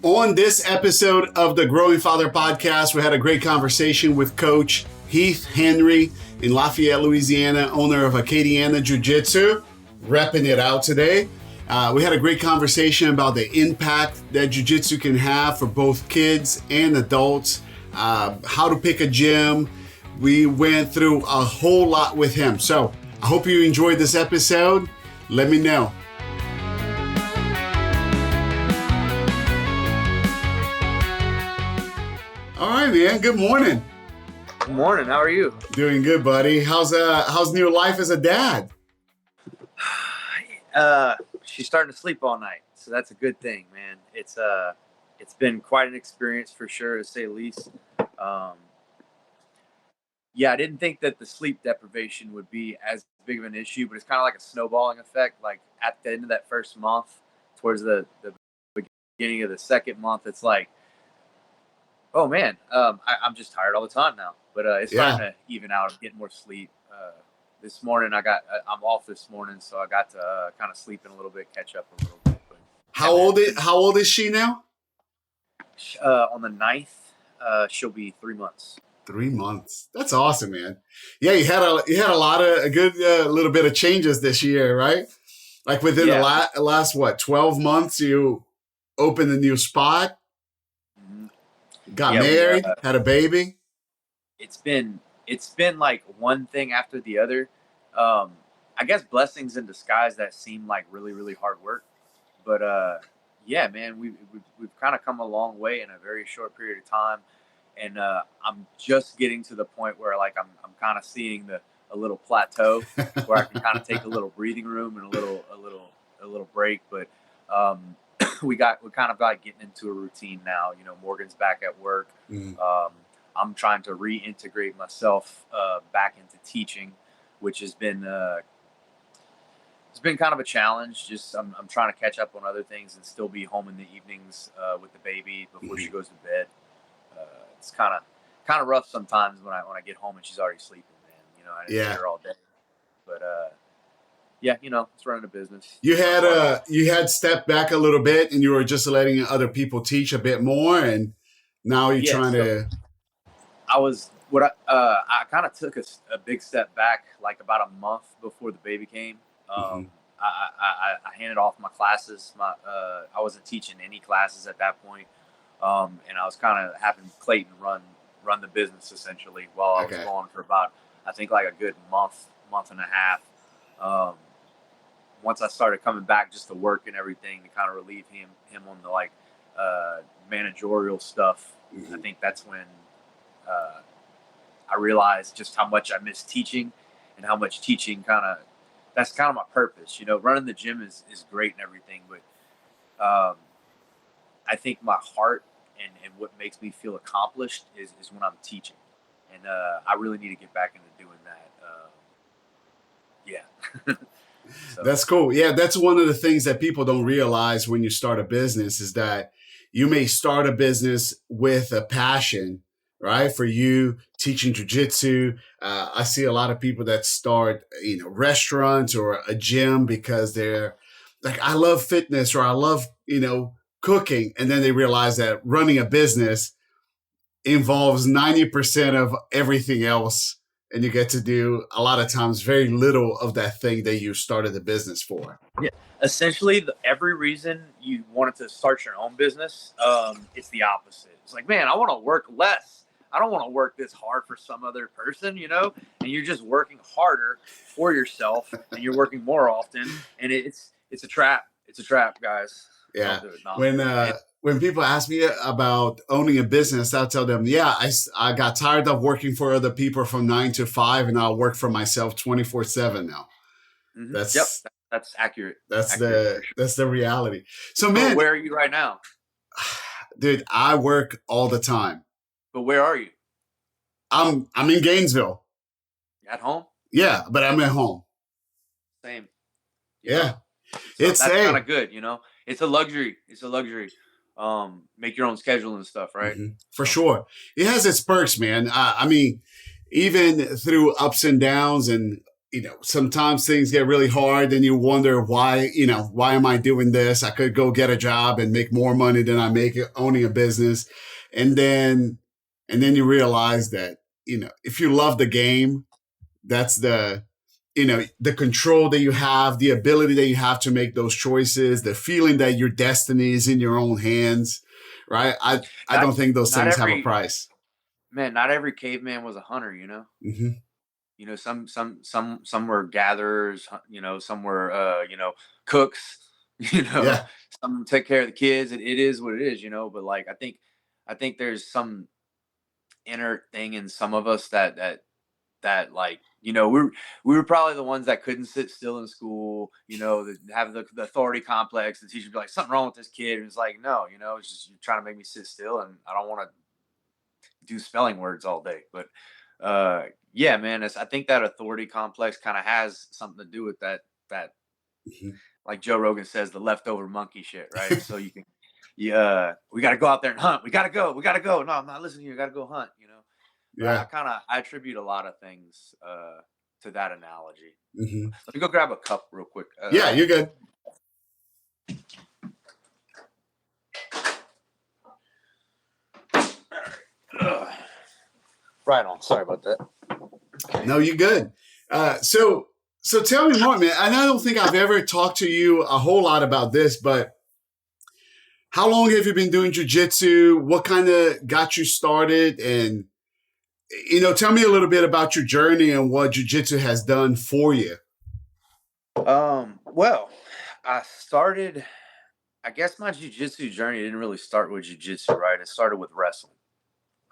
On this episode of the Growing Father podcast, we had a great conversation with Coach Heath Henry in Lafayette, Louisiana, owner of Acadiana Jiu Jitsu, repping it out today. We had a great conversation about the impact that Jiu Jitsu can have for both kids and adults, how to pick a gym. We went through a whole lot with him. So I hope you enjoyed this episode. Let me know. All right, man. Good morning. Good morning. How are you? Doing good, buddy. How's new life as a dad? She's starting to sleep all night, so that's a good thing, man. It's been quite an experience for sure, to say the least. Yeah, I didn't think that the sleep deprivation would be as big of an issue, but it's kind of like a snowballing effect. Like at the end of that first month, towards the beginning of the second month, it's like, oh man, I'm just tired all the time now. But it's starting to even out. I'm getting more sleep. This morning I'm off this morning, so I got to kind of sleep in a little bit, catch up a little bit. But How old is she now? On the 9th, she'll be 3 months. 3 months. That's awesome, man. Yeah, you had a lot of a good little bit of changes this year, right? Like within the last 12 months, you opened a new spot. Got married, had a baby. It's been like one thing after the other. I guess blessings in disguise that seem like really, really hard work. But yeah, man, we've kind of come a long way in a very short period of time. And I'm just getting to the point where like I'm kind of seeing a little plateau where I can kind of take a little breathing room and a little break. But we kind of got getting into a routine now. You know, Morgan's back at work. I'm trying to reintegrate myself back into teaching, which has been it's been kind of a challenge. Just I'm trying to catch up on other things and still be home in the evenings with the baby before she goes to bed. It's kind of rough sometimes when I get home and she's already sleeping, man. You know, I didn't see her all day. But yeah, you know, it's running a business. You had stepped back a little bit and you were just letting other people teach a bit more, and now you're trying to. I kind of took a big step back like about a month before the baby came. I handed off my classes. I wasn't teaching any classes at that point. And I was kind of having Clayton run the business essentially while I was gone for about, I think like a good month and a half. Once I started coming back just to work and everything to kind of relieve him on the like managerial stuff, I think that's when I realized just how much I miss teaching and how much teaching that's kind of my purpose. You know, running the gym is great and everything, but I think my heart and what makes me feel accomplished is when I'm teaching. And I really need to get back into doing that. Yeah. So. That's cool. Yeah, that's one of the things that people don't realize when you start a business is that you may start a business with a passion, right? For you teaching jiu-jitsu. I see a lot of people that start, restaurants or a gym because they're like, I love fitness or I love, cooking. And then they realize that running a business involves 90% of everything else. And you get to do a lot of times very little of that thing that you started the business for. Yeah, essentially every reason you wanted to start your own business, it's the opposite. It's like, man, I want to work less. I don't want to work this hard for some other person, and you're just working harder for yourself and you're working more often. And it's a trap. It's a trap, guys. Yeah. When people ask me about owning a business, I'll tell them, I got tired of working for other people from 9 to 5, and I'll work for myself 24/7 now. Mm-hmm. That's accurate. That's the reality. So man, where are you right now? Dude, I work all the time. But where are you? I'm in Gainesville. At home? Yeah, but I'm at home. Same. Yeah. So that's kind of good, It's a luxury. Make your own schedule and stuff, right? Mm-hmm. For sure. It has its perks, man. I mean, even through ups and downs and sometimes things get really hard and you wonder why, why am I doing this? I could go get a job and make more money than I make owning a business. And then, you realize that, if you love the game, that's the control that you have, the ability that you have to make those choices, the feeling that your destiny is in your own hands, right? I Not don't think those not things have a every price. man, not every caveman was a hunter, you know? Hmm. Some were gatherers, some were cooks, you know, Yeah. some take care of the kids. It is what it is, but like I think there's some inner thing in some of us that like we were probably the ones that couldn't sit still in school, that have the authority complex. The teacher would be like, something wrong with this kid, and it's like, no, it's just you're trying to make me sit still, and I don't want to do spelling words all day. But yeah, man, I think that authority complex kind of has something to do with that Hmm. like Joe Rogan says, the leftover monkey shit, right? So you can, yeah, we got to go out there and hunt. We got to go. No, I'm not listening to you. Got to go hunt. But I Yeah. kind of I attribute a lot of things to that analogy. Hmm. Let me go grab a cup real quick. Yeah, you're good. Right on. Sorry about that. No, you're good. So tell me more, man. And I don't think I've ever talked to you a whole lot about this, but how long have you been doing jujitsu? What kind of got you started? And, tell me a little bit about your journey and what jujitsu has done for you. Well, I started. I guess my jujitsu journey didn't really start with jujitsu, right? It started with wrestling.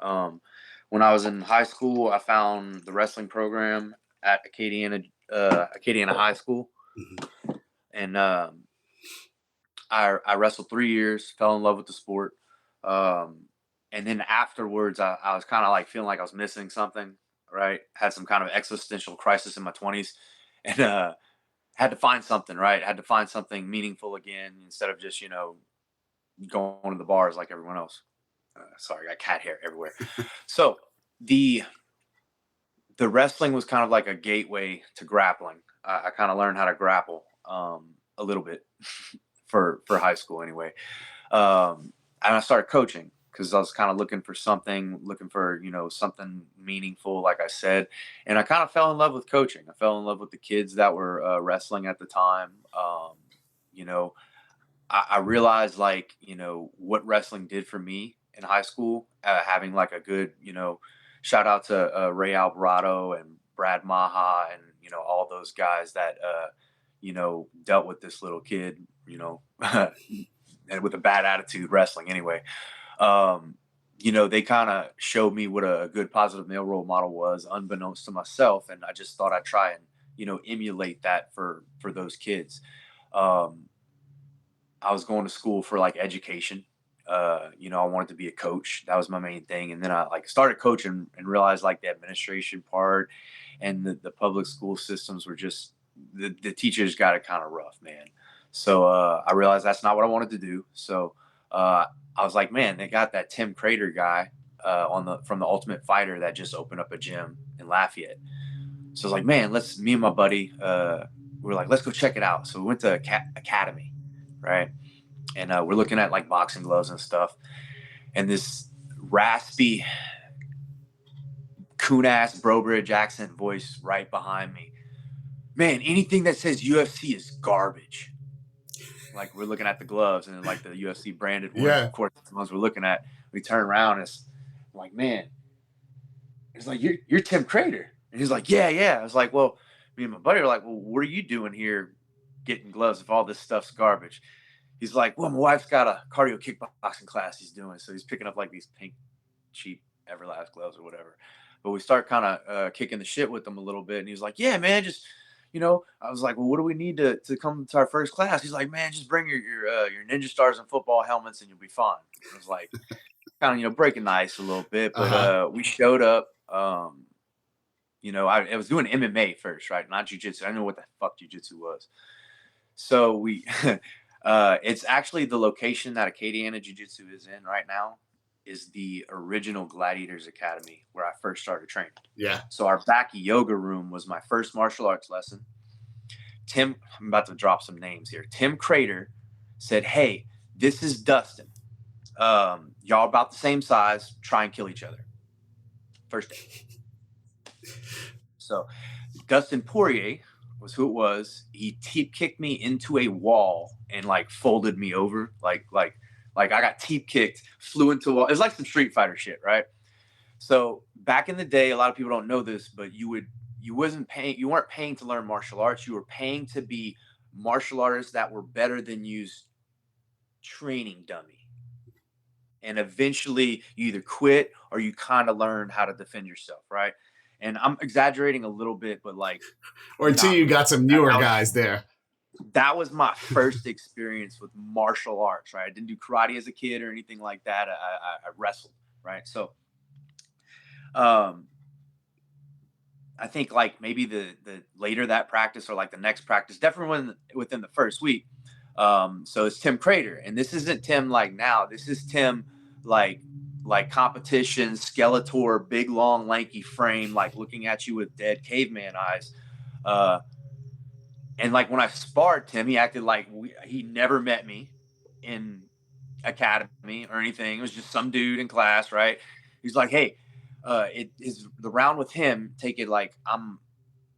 Um, when I was in high school, I found the wrestling program at Acadiana High School, Mhm. and I wrestled 3 years, fell in love with the sport, um, and then afterwards, I was kind of like feeling like I was missing something, right? Had some kind of existential crisis in my 20s, and had to find something, right? Had to find something meaningful again instead of just going to the bars like everyone else. Sorry, I got cat hair everywhere. So the the wrestling was kind of like a gateway to grappling. I kind of learned how to grapple a little bit for high school anyway. And I started coaching because I was kind of looking for something meaningful, like I said, and I kind of fell in love with coaching. I fell in love with the kids that were wrestling at the time. You know, I realized like what wrestling did for me in high school, having like a good shout out to Ray Alvarado and Brad Maha and all those guys that dealt with this little kid and with a bad attitude wrestling anyway. um they kind of showed me what a good positive male role model was unbeknownst to myself, and I just thought I'd try and emulate that for those kids. um I was going to school for like education. I wanted to be a coach. That was my main thing. And then I like started coaching and realized like the administration part and the public school systems were just the teachers got it kind of rough, man. So I realized that's not what I wanted to do. So I was like, man, they got that Tim Crater guy on the from the Ultimate Fighter that just opened up a gym in Lafayette. So I was like, man, me and my buddy, we were like, let's go check it out. So we went to Academy, right? And we're looking at like boxing gloves and stuff. And this raspy, coon ass Brobridge accent voice right behind me. Man, anything that says UFC is garbage. Like we're looking at the gloves and like the UFC branded ones, of Yeah. course, the ones we're looking at. We turn around and it's like, man, it's like you're Tim Crater. And he's like, yeah, yeah. I was like, well, me and my buddy are like, well, what are you doing here getting gloves if all this stuff's garbage? He's like, well, my wife's got a cardio kickboxing class he's doing. So he's picking up like these pink, cheap Everlast gloves or whatever. But we start kind of kicking the shit with him a little bit. And he was like, yeah, man, just, I was like, well, what do we need to come to our first class? He's like, man, just bring your Ninja Stars and football helmets and you'll be fine. I was like, kind of, breaking the ice a little bit. But Uh-huh. we showed up. I was doing MMA first, right? Not jujitsu. I didn't know what the fuck jujitsu was. So we, it's actually the location that Acadiana Jiu Jitsu is in right now. is the original Gladiators Academy where I first started training. Yeah. So our back yoga room was my first martial arts lesson. I'm about to drop some names here. Tim Crater said, "Hey, this is Dustin. Y'all about the same size. Try and kill each other." First day. So Dustin Poirier was who it was. He teep kicked me into a wall and like folded me over. Like I got teep kicked, flew into a wall. It was like some Street Fighter shit, right? So back in the day, a lot of people don't know this, but you weren't paying to learn martial arts. You were paying to be martial artists that were better than you's training dummy. And eventually you either quit or you kind of learn how to defend yourself, right? And I'm exaggerating a little bit, but like, Or until you got some newer guys there. That was my first experience with martial arts, right? I didn't do karate as a kid or anything like that. I wrestled, right? So, I think like maybe the later that practice or like the next practice, definitely within the first week. So it's Tim Crater, and this isn't Tim like now. This is Tim like competition, Skeletor, big, long, lanky frame, like looking at you with dead caveman eyes. And like when I sparred Tim, he acted like he never met me in academy or anything. It was just some dude in class, right? He's like, "Hey, it is the round with him. Take it like I'm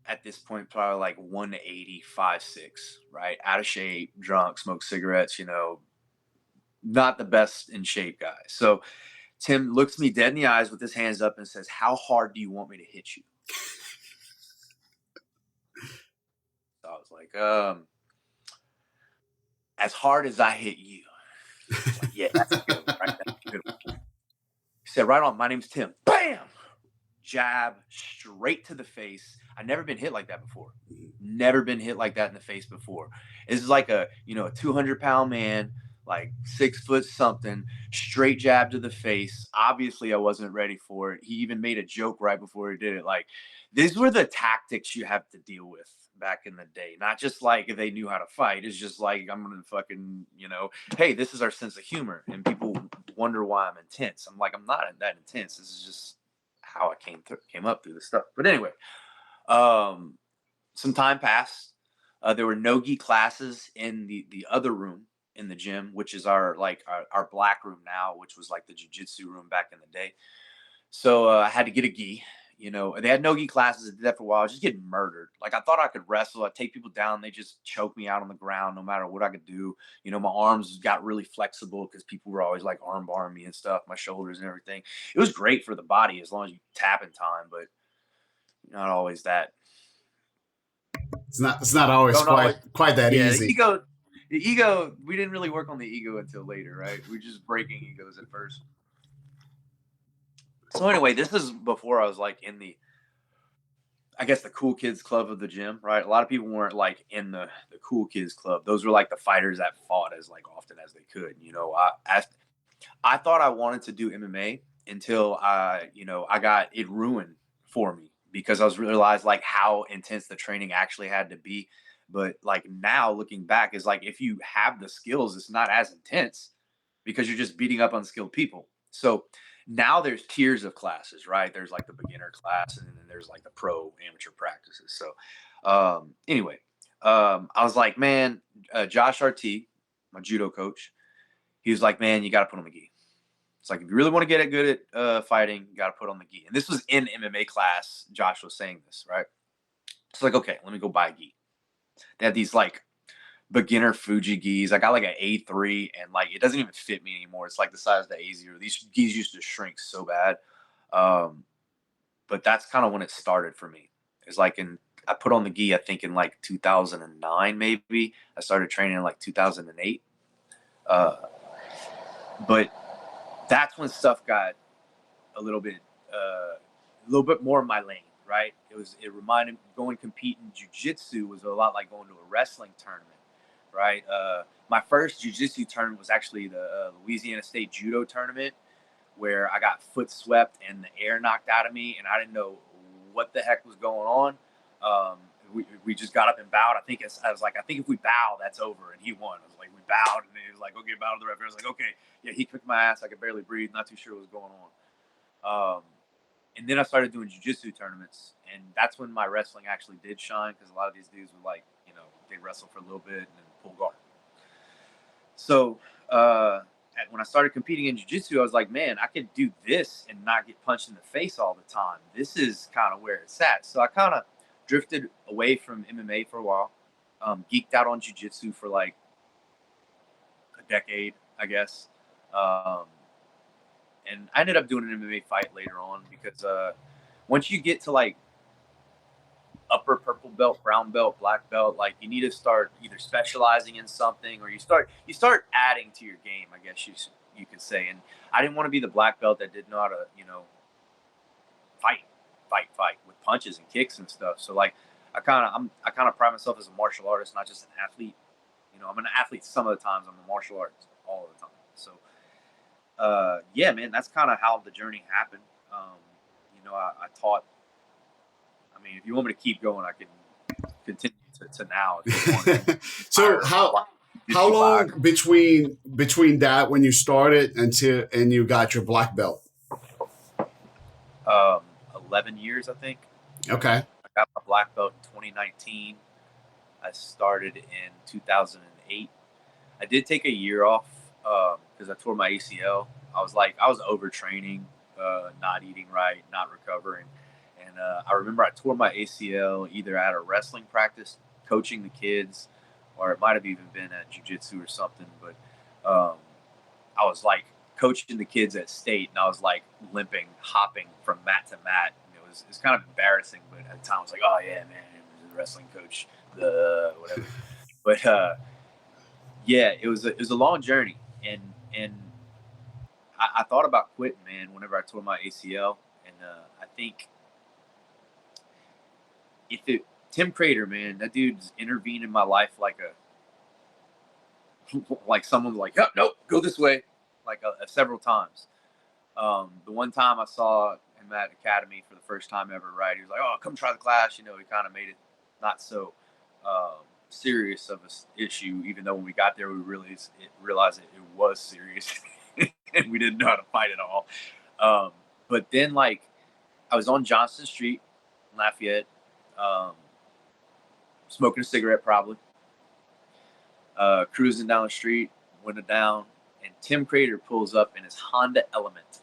at this point probably like 185, 6, right? Out of shape, drunk, smoke cigarettes, not the best in shape guy." So Tim looks me dead in the eyes with his hands up and says, "How hard do you want me to hit you?" So I was like, as hard as I hit you. Like, yeah, that's a good one, right? That's a good one. He said, "Right on, my name's Tim." Bam! Jab straight to the face. I've never been hit like that before. Never been hit like that in the face before. This is like a 200-pound man, like 6 foot something, straight jab to the face. Obviously, I wasn't ready for it. He even made a joke right before he did it. Like, these were the tactics you have to deal with back in the day. Not just like if they knew how to fight. It's just like, I'm gonna fucking, hey, this is our sense of humor. And people wonder why I'm intense. I'm like, I'm not that intense. This is just how I came up through this stuff. But anyway, some time passed. There were no-gi classes in the other room in the gym, which is our black room now, which was like the jiu-jitsu room back in the day. So I had to get a gi. They had no-gi classes. I did that for a while. I was just getting murdered. Like, I thought I could wrestle. I'd take people down. They just choke me out on the ground no matter what I could do. My arms got really flexible because people were always like arm barring me and stuff, my shoulders and everything. It was great for the body as long as you tap in time, but not always that. It's not always quite that easy. The ego, we didn't really work on the ego until later, right? We're just breaking egos at first. So anyway, this is before I was like in the cool kids club of the gym, right? A lot of people weren't like in the cool kids club. Those were like the fighters that fought as like often as they could. I thought I wanted to do MMA until I got it ruined for me because I was realized like how intense the training actually had to be. But like now looking back is like, if you have the skills, it's not as intense because you're just beating up unskilled people. So now there's tiers of classes, right? There's like the beginner class and then there's like the pro amateur practices. So anyway, I was like, man, Josh RT, my judo coach, he was like, man, you got to put on the gi. It's like, if you really want to get good at fighting, you got to put on the gi. And this was in MMA class. Josh was saying this, right? It's like, okay, let me go buy a gi. They had these like beginner Fuji gis. I got like an A3 and like it doesn't even fit me anymore. It's like the size of the A0. These gis used to shrink so bad. But that's kind of when it started for me. It's like I put on the gi, I think in like 2009 maybe. I started training in like 2008. But that's when stuff got a little bit more in my lane, right? It reminded me going compete in jiu-jitsu was a lot like going to a wrestling tournament, right? My first jiu-jitsu tournament was actually the Louisiana State Judo tournament, where I got foot swept and the air knocked out of me, and I didn't know what the heck was going on. we just got up and bowed. I was like, I think if we bow, that's over. And he won. I was like, we bowed, and he was like, okay, bow to the referee. I was like, okay, yeah. He kicked my ass. I could barely breathe. Not too sure what was going on. And then I started doing jiu-jitsu tournaments, and that's when my wrestling actually did shine, because a lot of these dudes would, like, you know, they'd wrestle for a little bit and then pull guard. So when I started competing in jiu-jitsu, I was like, man, I could do this and not get punched in the face all the time. This is kind of where it's at. So I kind of drifted away from MMA for a while, geeked out on jiu-jitsu for like a decade, I guess. And I ended up doing an MMA fight later on, because once you get to like upper purple belt, brown belt, black belt, like you need to start either specializing in something, or you start adding to your game, I guess you could say. And I didn't want to be the black belt that didn't know how to, you know, fight with punches and kicks and stuff. So like I kind of pride myself as a martial artist, not just an athlete. You know, I'm an athlete some of the times, I'm a martial artist all the time. So yeah, man, that's kind of how the journey happened. You know, I taught. I mean, if you want me to keep going, I can continue to now. So how long between that when you started and you got your black belt? 11 years, I think. Okay. I got my black belt in 2019. I started in 2008. I did take a year off because I tore my ACL. I was overtraining, not eating right, not recovering. And I remember I tore my ACL either at a wrestling practice, coaching the kids, or it might have even been at jiu-jitsu or something. But I was like coaching the kids at state, and I was like limping, hopping from mat to mat. And it was kind of embarrassing, but at the time I was like, oh yeah, man, it was a wrestling coach, whatever. But yeah, it was a long journey, and I thought about quitting, man, whenever I tore my ACL, and I think Tim Crater, man, that dude's intervened in my life like someone's like, oh, nope, go this way, like several times. The one time I saw him at Academy for the first time ever, right? He was like, oh, come try the class. You know, he kind of made it not so serious of a issue, even though when we got there, we realized it was serious, and we didn't know how to fight at all. But then, like, I was on Johnston Street in Lafayette, smoking a cigarette probably, cruising down the street, window down, and Tim Crater pulls up in his Honda Element.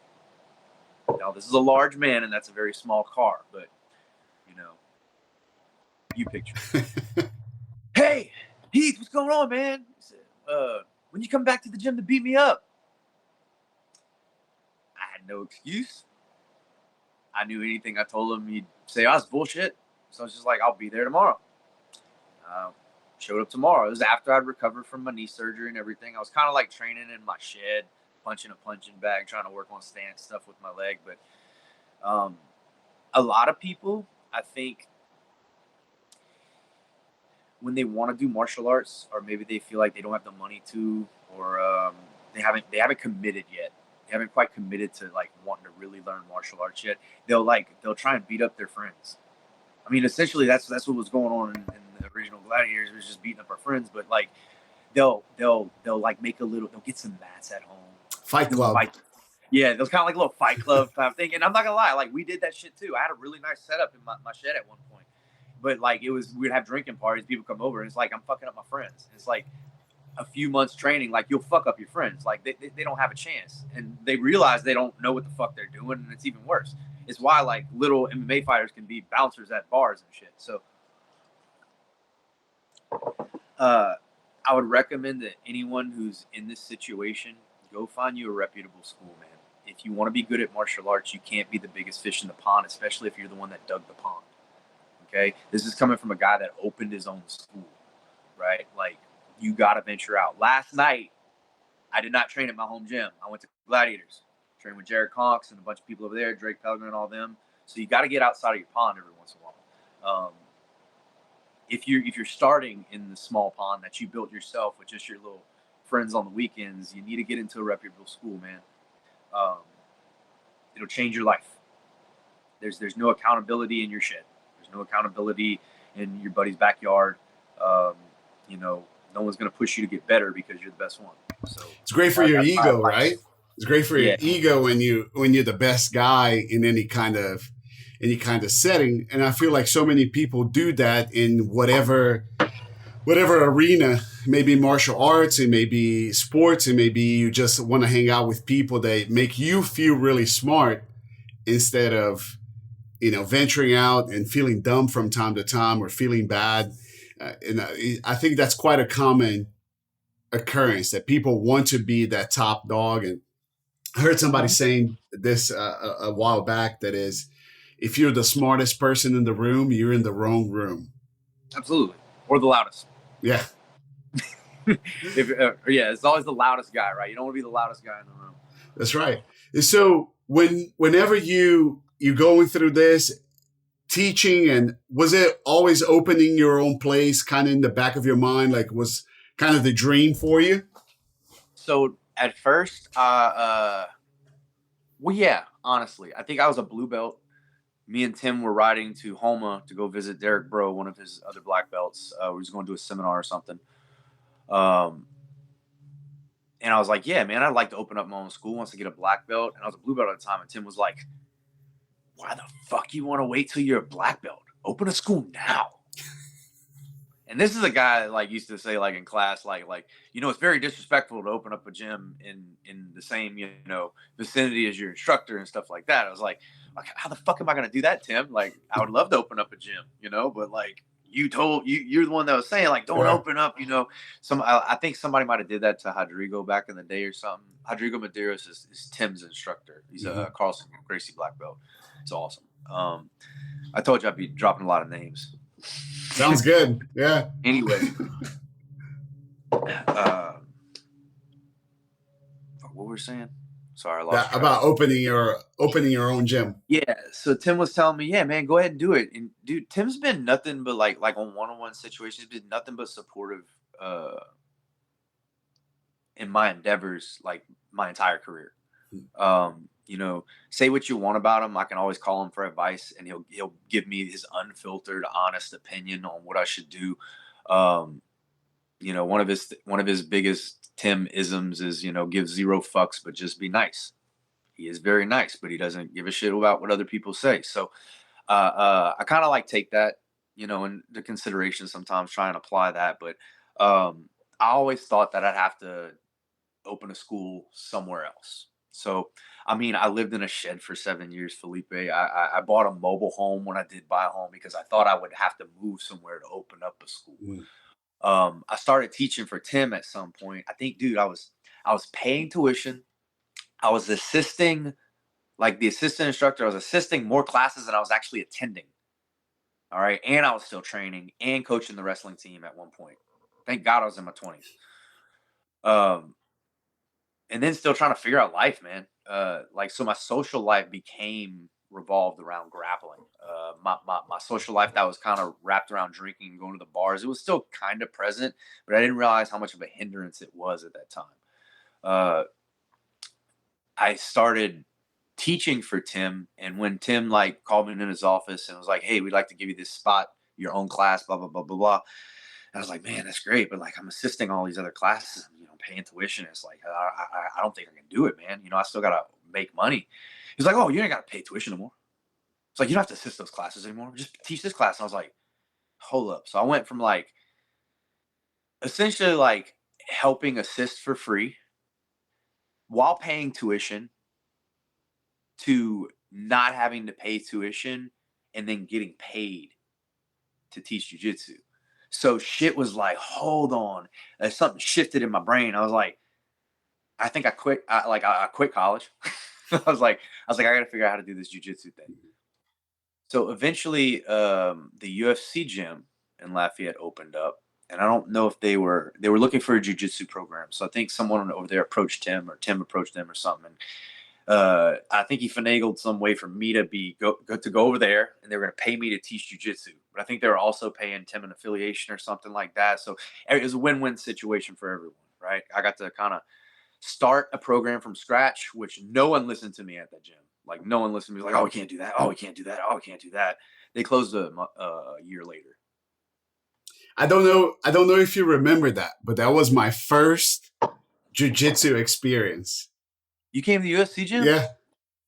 Now, this is a large man, and that's a very small car, but, you know, you picture it. Hey, Heath, what's going on, man? He said, when you come back to the gym to beat me up? I had no excuse. I knew anything I told him, he'd say, oh, it's bullshit. So I was just like, I'll be there tomorrow. Showed up tomorrow. It was after I'd recovered from my knee surgery and everything. I was kind of like training in my shed, punching a punching bag, trying to work on stance stuff with my leg. But a lot of people, I think, when they want to do martial arts, or maybe they feel like they don't have the money to, or they haven't committed yet. They haven't quite committed to like wanting to really learn martial arts yet. They'll try and beat up their friends. I mean, essentially that's what was going on in the original Gladiators. It was just beating up our friends, but like they'll like make they'll get some mats at home. Fight club. Yeah, those kind of like a little fight club type thing. And I'm not gonna lie, like we did that shit too. I had a really nice setup in my shed at one point. But like we'd have drinking parties, people come over, and it's like I'm fucking up my friends. It's like a few months training, like you'll fuck up your friends. Like they don't have a chance. And they realize they don't know what the fuck they're doing, and it's even worse. It's why like little MMA fighters can be bouncers at bars and shit. So I would recommend that anyone who's in this situation, go find you a reputable school, man. If you want to be good at martial arts, you can't be the biggest fish in the pond, especially if you're the one that dug the pond. Okay? This is coming from a guy that opened his own school, right? Like, you got to venture out. Last night, I did not train at my home gym. I went to Gladiators. Trained with Jared Conks and a bunch of people over there, Drake Pelgrim and all them. So you got to get outside of your pond every once in a while. If you're starting in the small pond that you built yourself with just your little friends on the weekends, you need to get into a reputable school, man. It'll change your life. There's no accountability in your shed. There's no accountability in your buddy's backyard. Um, you know, no one's going to push you to get better because you're the best one. So It's great for your that's my ego, right? advice. It's great for your Yeah. ego when you're the best guy in any kind of setting. And I feel like so many people do that in whatever arena, maybe martial arts, it may be sports, it may be you just want to hang out with people that make you feel really smart instead of, venturing out and feeling dumb from time to time or feeling bad. And I think that's quite a common occurrence that people want to be that top dog. And I heard somebody saying this a while back, that is, if you're the smartest person in the room, you're in the wrong room. Absolutely. Or the loudest. Yeah. Yeah, it's always the loudest guy, right? You don't want to be the loudest guy in the room. That's right. And so whenever you going through this teaching, and was it always opening your own place kind of in the back of your mind, like was kind of the dream for you? So at first, well, yeah, honestly, I think I was a blue belt. Me and Tim were riding to Homa to go visit Derek Bro, one of his other black belts. We were just going to do a seminar or something. And I was like, yeah, man, I'd like to open up my own school once I get a black belt. And I was a blue belt at the time. And Tim was like, why the fuck you want to wait till you're a black belt? Open a school now. And this is a guy that used to say in class, it's very disrespectful to open up a gym in the same, vicinity as your instructor and stuff like that. I was like, how the fuck am I going to do that, Tim? I would love to open up a gym, but you're the one that was saying don't open up, I think somebody might've did that to Rodrigo back in the day or something. Rodrigo Medeiros is Tim's instructor. He's a Carlson Gracie black belt. It's awesome. I told you I'd be dropping a lot of names. Sounds good. Yeah. Anyway, what were we saying? Sorry, I lost track. About opening your own gym. Yeah. So Tim was telling me, yeah, man, go ahead and do it. And dude, Tim's been nothing but like on one-on-one situations, been nothing but supportive in my endeavors, my entire career. Say what you want about him. I can always call him for advice, and he'll give me his unfiltered, honest opinion on what I should do. One of his biggest Tim isms is, give zero fucks, but just be nice. He is very nice, but he doesn't give a shit about what other people say. So, I kind of take that, into consideration sometimes, try and apply that. But, I always thought that I'd have to open a school somewhere else. So, I lived in a shed for 7 years, Felipe. I bought a mobile home when I did buy a home because I thought I would have to move somewhere to open up a school. I started teaching for Tim at some point. I think, dude, I was paying tuition. I was assisting, the assistant instructor. I was assisting more classes than I was actually attending. All right. And I was still training and coaching the wrestling team at one point. Thank God I was in my 20s. And then still trying to figure out life, man. So my social life revolved around grappling. My social life that was kind of wrapped around drinking and going to the bars. It was still kind of present, but I didn't realize how much of a hindrance it was at that time. I started teaching for Tim, and when Tim called me in his office and was like, "Hey, we'd like to give you this spot, your own class, blah blah blah blah blah," I was like, "Man, that's great," but I'm assisting all these other classes, paying tuition. It's I don't think I can do it, man. I still gotta make money. He's like, "Oh, you ain't gotta pay tuition anymore." It's you don't have to assist those classes anymore. Just teach this class. And I was like, hold up. So I went from essentially helping assist for free while paying tuition to not having to pay tuition and then getting paid to teach jiu-jitsu. So shit was hold on. Something shifted in my brain. I was like, I think I quit. I quit college. I was like, I got to figure out how to do this jiu-jitsu thing. So eventually, the UFC gym in Lafayette opened up, and I don't know if they were looking for a jiu-jitsu program. So I think someone over there approached Tim, or Tim approached them, or something. And I think he finagled some way for me to go over there, and they were going to pay me to teach jiu-jitsu. But I think they were also paying Tim an affiliation or something like that. So it was a win-win situation for everyone, right? I got to kind of start a program from scratch, which no one listened to me at that gym. No one listened to me. Oh, we can't do that. Oh, we can't do that. Oh, we can't do that. They closed a year later. I don't know if you remember that, but that was my first jiu-jitsu experience. You came to the UFC gym? Yeah.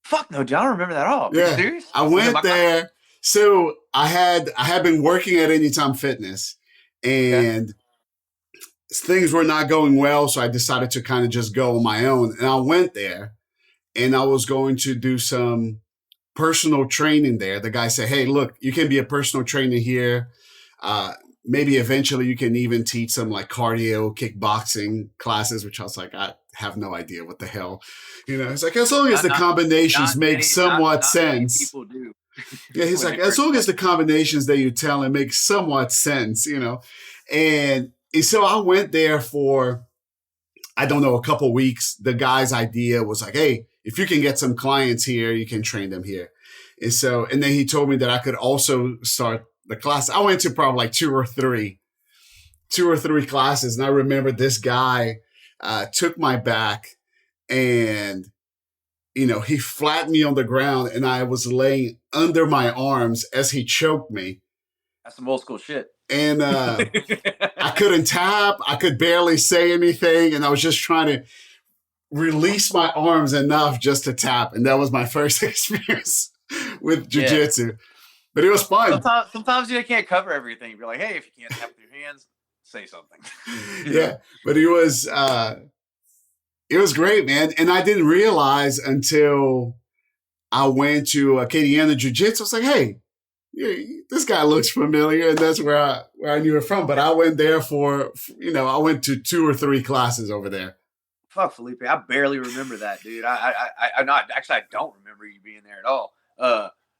Fuck no, dude. I don't remember that at all. Are you Yeah. serious? I Was it went my class? there. So I had been working at Anytime Fitness, Okay. and things were not going well, so I decided to kind of just go on my own. And I went there, and I was going to do some personal training there. The guy said, "Hey, look, you can be a personal trainer here. Uh, Maybe eventually you can even teach some like cardio, kickboxing classes." Which I was like, I have no idea what the hell, you know. It's like as long as Not the not combinations not make many not somewhat not many sense. people do Yeah, he's when like, they as first long as start. the combinations that you tell him make somewhat sense, you know. And so I went there for, I don't know, a couple weeks. The guy's idea was like, hey, if you can get some clients here, you can train them here. And then he told me that I could also start the class. I went to probably like two or three classes. And I remember this guy took my back and, you know, he flattened me on the ground and I was laying under my arms as he choked me. That's some old school shit. And I couldn't tap. I could barely say anything. And I was just trying to release my arms enough just to tap. And that was my first experience with Yeah. jujitsu. But it was fun. Sometimes you can't cover everything. You're like, hey, if you can't tap with your hands, say something. You know? Yeah. But it was great, man. And I didn't realize until I went to Acadiana Jiu Jitsu. I was like, hey, yeah, this guy looks familiar, and that's where I knew it from. But I went there for, you know, I went to two or three classes over there. Fuck Felipe, I barely remember that, dude. I not actually I don't remember you being there at all.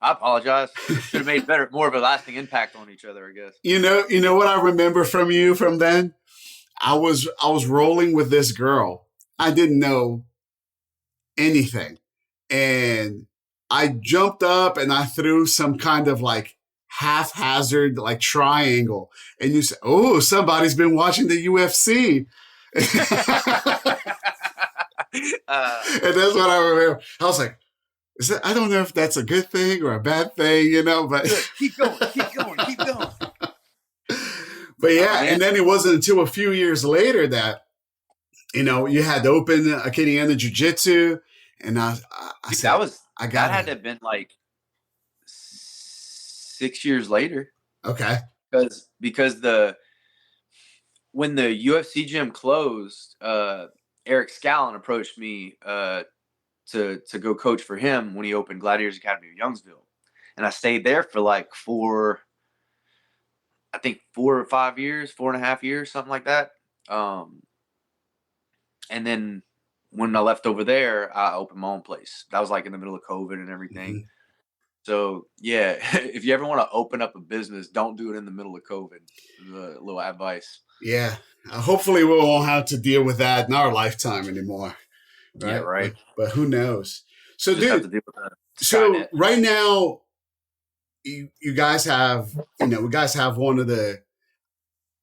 I apologize. Should have made more of a lasting impact on each other, I guess. You know what I remember from you from then? I was rolling with this girl. I didn't know anything, and I jumped up and I threw some kind of like haphazard like triangle, and you said, "Oh, somebody's been watching the UFC." And that's what I remember. I was like, I don't know if that's a good thing or a bad thing, you know, but good. Keep going, keep going, keep going. But yeah, and then it wasn't until a few years later that, you know, you had to open Acadiana Jiu Jitsu, and I Dude, said, that had to have been like 6 years later. Okay. Because when the UFC gym closed, Eric Scallon approached me to go coach for him when he opened Gladiators Academy of Youngsville, and I stayed there for like I think 4 or 5 years, 4.5 years, something like that. And then when I left over there, I opened my own place. That was like in the middle of COVID and everything. Mm-hmm. So yeah, if you ever want to open up a business, don't do it in the middle of COVID. A little advice. Yeah. Hopefully we won't have to deal with that in our lifetime anymore. Right. Yeah, right. But who knows? So, Just have dude, to deal with that. so Skynet. right now, you guys have, you know, you guys have one of the,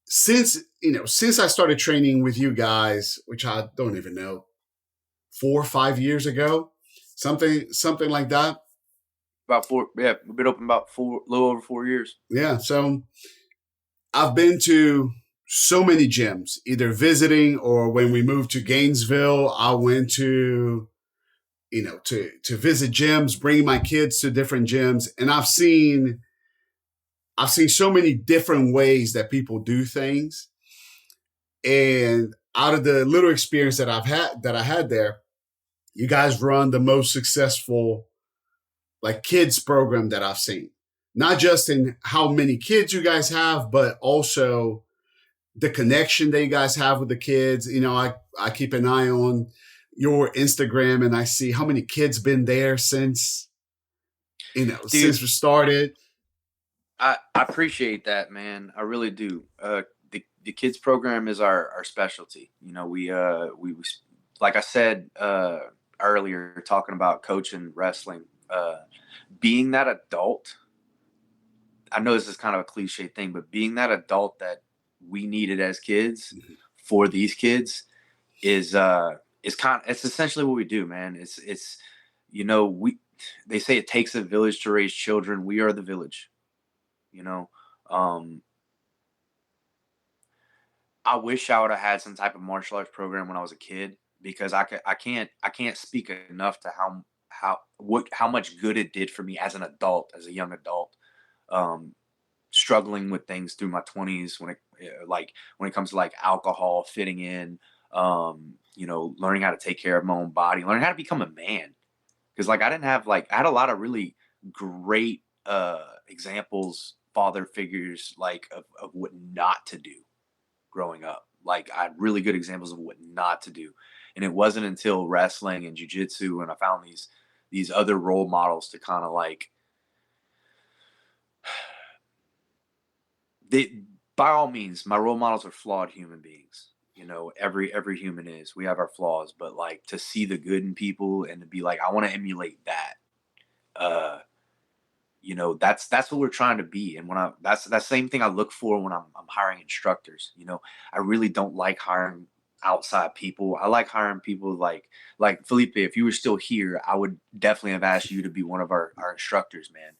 since I started training with you guys, which I don't even know, 4 or 5 years ago, something like that. About 4, yeah, we've been open about a little over 4 years. Yeah. So I've been to so many gyms, either visiting or when we moved to Gainesville, I went to, you know, to visit gyms, bring my kids to different gyms. And I've seen so many different ways that people do things. And out of the little experience that I had there, you guys run the most successful like kids program that I've seen. Not just in how many kids you guys have, but also the connection that you guys have with the kids. You know, I keep an eye on your Instagram and I see how many kids been there since, you know, Dude, since we started. I appreciate that, man. I really do. The kids program is our specialty. You know, we like I said earlier, talking about coaching wrestling, being that adult. I know this is kind of a cliche thing, but being that adult that we needed as kids for these kids is it's essentially what we do, man. It's you know, they say it takes a village to raise children. We are the village, you know. I wish I would have had some type of martial arts program when I was a kid, because I can't speak enough to how much good it did for me as an adult, as a young adult. Um, Struggling with things through my 20s, like when it comes to like alcohol, fitting in, learning how to take care of my own body, learning how to become a man. Because like I didn't have like I had a lot of really great examples, father figures, like of what not to do growing up. Like I had really good examples of what not to do. And it wasn't until wrestling and jujitsu and I found these other role models to kind of like they, by all means, my role models are flawed human beings. Every human is. We have our flaws, but like to see the good in people and to be like, I want to emulate that. Uh, that's what we're trying to be. And when that's that same thing I look for when I'm hiring instructors. I really don't like hiring outside people. I like hiring people like Felipe. If you were still here, I would definitely have asked you to be one of our instructors, man.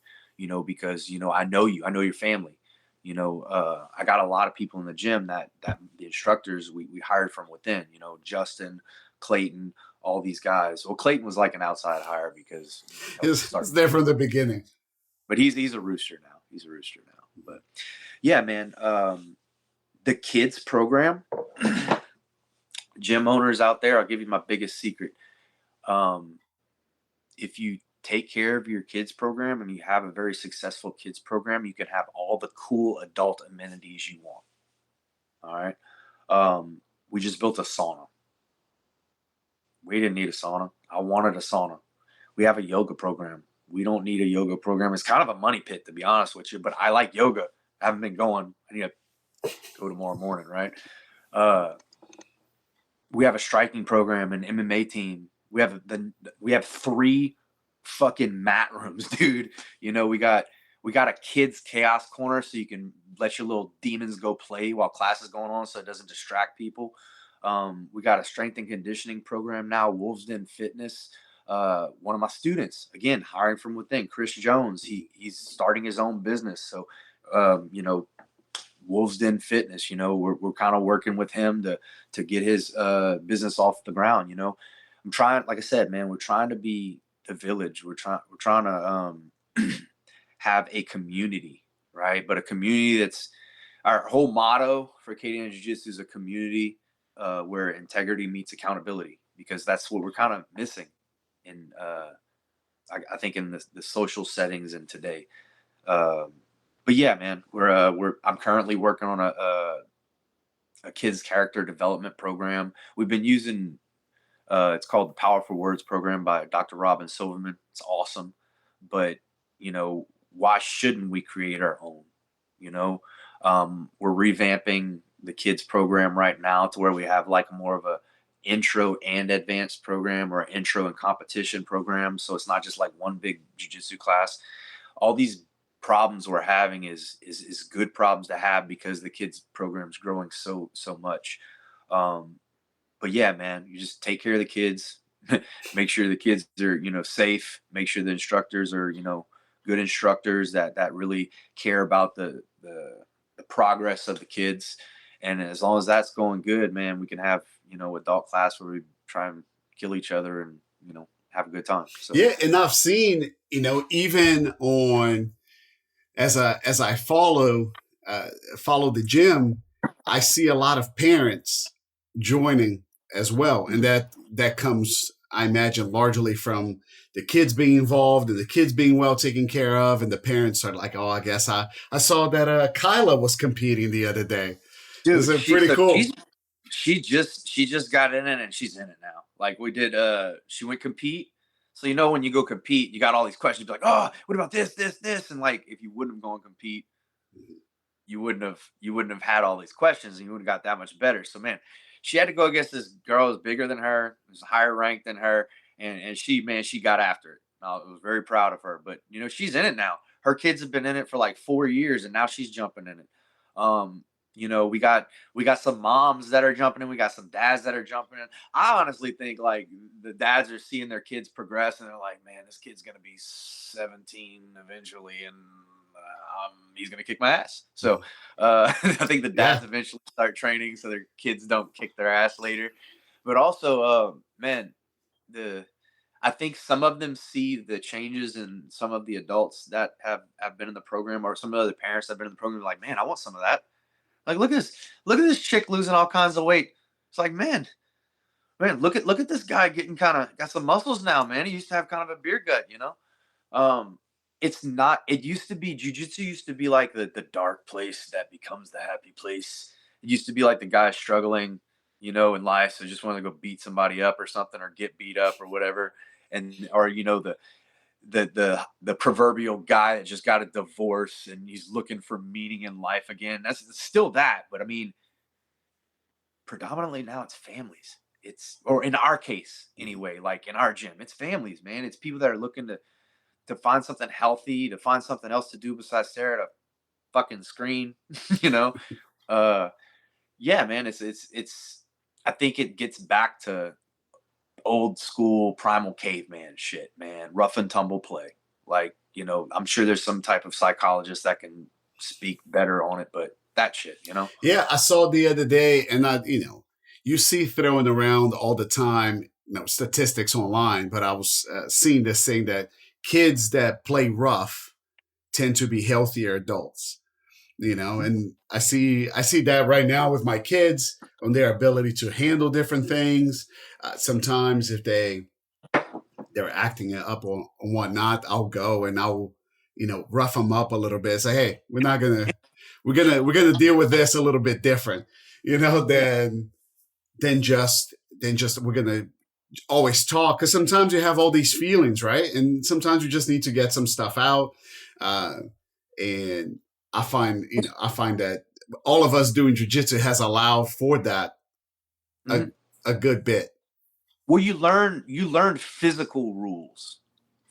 Because I know you, I know your family. I got a lot of people in the gym that the instructors we hired from within. Justin, Clayton, all these guys. Well, Clayton was like an outside hire because he helped It's start there from the beginning. but he's a rooster now. He's a rooster now. But yeah, man. The kids program, gym owners out there, I'll give you my biggest secret. Um, if you take care of your kids program and you have a very successful kids program, you can have all the cool adult amenities you want. All right. We just built a sauna. We didn't need a sauna. I wanted a sauna. We have a yoga program. We don't need a yoga program. It's kind of a money pit, to be honest with you, but I like yoga. I haven't been going. I need to go tomorrow morning, right? Uh, we have a striking program, an MMA team. We have three fucking mat rooms, dude. We got a kids chaos corner so you can let your little demons go play while class is going on, so it doesn't distract people. We got a strength and conditioning program now, Wolves Den Fitness. One of my students, again, hiring from within, Chris Jones. He's starting his own business, so Wolves Den Fitness. We're kind of working with him to get his business off the ground. I'm trying, like I said, man, we're trying to be the village. We're trying to have a community, right? But a community that's our whole motto for Acadiana Jiu Jitsu is a community where integrity meets accountability, because that's what we're kind of missing in I think in the social settings in today. Um, but yeah, man, I'm currently working on a kids character development program. We've been using it's called the Powerful Words program by Dr. Robin Silverman. It's awesome, but why shouldn't we create our own? You know, we're revamping the kids program right now to where we have like more of a intro and advanced program, or an intro and competition program. So it's not just like one big jujitsu class. All these problems we're having is good problems to have, because the kids program's growing so much. Um, but yeah, man, you just take care of the kids, make sure the kids are safe, make sure the instructors are good instructors that really care about the progress of the kids. And as long as that's going good, man, we can have adult class where we try and kill each other and have a good time. So Yeah, and I've seen, even on as I follow the gym, I see a lot of parents joining as well, and that comes, I imagine, largely from the kids being involved and the kids being well taken care of, and the parents are like, "Oh, I guess I saw that Kyla was competing the other day." This dude, is pretty cool. she just got in it and she's in it now. Like we did, she went compete. So when you go compete, you got all these questions, like, oh, what about this? And like if you wouldn't have gone compete, you wouldn't have had all these questions, and you would have got that much better. So man, she had to go against this girl who's bigger than her, who's higher ranked than her, and she got after it. I was very proud of her. But she's in it now. Her kids have been in it for like 4 years, and now she's jumping in it. Um, we got some moms that are jumping in. We got some dads that are jumping in. I honestly think like the dads are seeing their kids progress, and they're like, man, this kid's gonna be 17 eventually, and he's gonna kick my ass. So I think the Yeah. dads eventually start training so their kids don't kick their ass later. But also, man, the I think some of them see the changes in some of the adults that have been in the program, or some of the other parents that have been in the program. Like, man, I want some of that. Like, look at this chick losing all kinds of weight. It's like, man, look at this guy getting kind of got some muscles now, man. He used to have kind of a beer gut, you know. Um, it's not. It used to be jujitsu used to be like the dark place that becomes the happy place. It used to be like the guy struggling, you know, in life, so just wanted to go beat somebody up or something, or get beat up or whatever, and or you know the proverbial guy that just got a divorce and he's looking for meaning in life again. That's still that, but I mean, predominantly now it's families. It's or in our case anyway, like in our gym, it's families, man. It's people that are looking to find something healthy, to find something else to do besides stare at a fucking screen, you know. Uh yeah, man, it's I think it gets back to old school primal caveman shit, man. Rough and tumble play. Like, you know, I'm sure there's some type of psychologist that can speak better on it, but that shit, you know. Yeah, I saw the other day, and you see throwing around all the time, statistics online, but I was seeing this saying that kids that play rough tend to be healthier adults. And I see that right now with my kids on their ability to handle different things. Sometimes if they're acting it up or whatnot, I'll go and I'll rough them up a little bit. Say, hey, we're gonna deal with this a little bit different, Yeah. than just we're gonna always talk, because sometimes you have all these feelings, right? And sometimes you just need to get some stuff out. Uh, and I find that all of us doing jujitsu has allowed for that a, Mhm. a good bit. Well, you learn physical rules,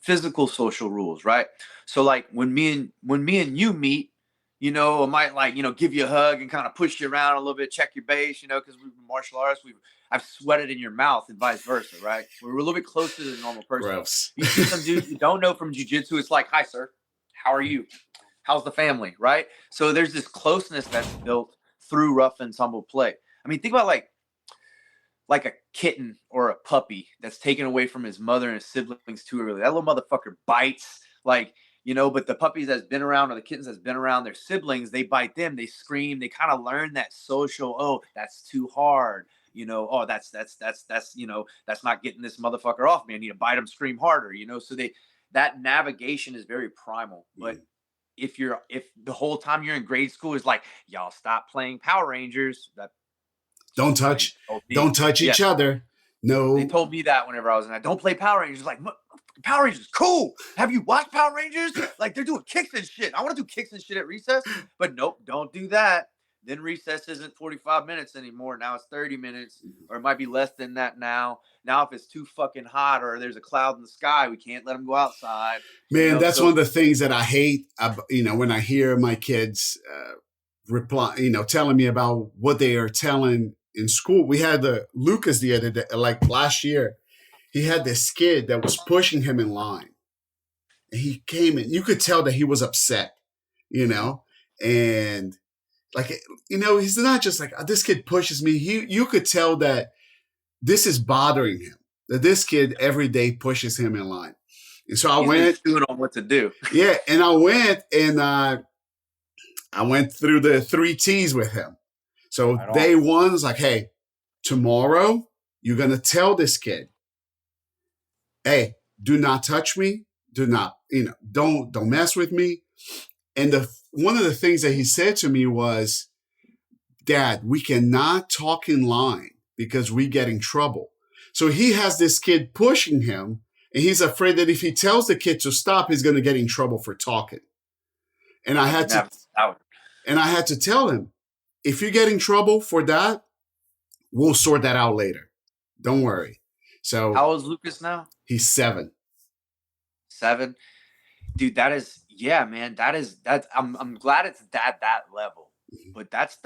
physical social rules, right? So like when me and you meet, you know, I might like, you know, give you a hug and kind of push you around a little bit, check your base, you know, because we've been martial artists, I've sweated in your mouth and vice versa, right? We're a little bit closer to the normal person. Gross. You see some dudes you don't know from jujitsu, it's like, hi sir, how are you? How's the family, right? So there's this closeness that's built through rough and tumble play. I mean, think about like a kitten or a puppy that's taken away from his mother and his siblings too early. That little motherfucker bites, like, you know, but the puppies that's been around or the kittens that's been around their siblings, they bite them, they scream, they kind of learn that social, oh, that's too hard. You know, oh, that's you know, that's not getting this motherfucker off me. I need to bite him, scream harder, you know. So that navigation is very primal. But if the whole time you're in grade school is like, y'all stop playing Power Rangers, that Don't somebody touch. told me. Don't touch Yeah, each other. they No, told me that whenever I was in that. Don't play Power Rangers. Like, Power Rangers, cool. Have you watched Power Rangers? Like, they're doing kicks and shit. I want to do kicks and shit at recess, but nope, don't do that. Then recess isn't 45 minutes anymore. Now it's 30 minutes, or it might be less than that now. Now, if it's too fucking hot or there's a cloud in the sky, we can't let them go outside. You man, know, that's one so of the things that I hate. When I hear my kids reply, telling me about what they are telling in school. We had Lucas the other day, like last year. He had this kid that was pushing him in line, and he came in. You could tell that he was upset, you know, and like he's not just like, this kid pushes me. You could tell that this is bothering him. That this kid every day pushes him in line. And so I he's been went, chewing on what to do. yeah, and I went through the 3 T's with him. So Right on. day one is like, hey, tomorrow you're gonna tell this kid, hey, do not touch me, do not, don't mess with me. And the one of the things that he said to me was, Dad, we cannot talk in line because we get in trouble. So he has this kid pushing him, and he's afraid that if he tells the kid to stop, he's going to get in trouble for talking. And I I had didn't to have power. and I had to tell him, if you get in trouble for that, we'll sort that out later. Don't worry. So How old is Lucas now? he's 7. 7. Dude, that is, yeah, man. That's I'm glad it's that level. But that's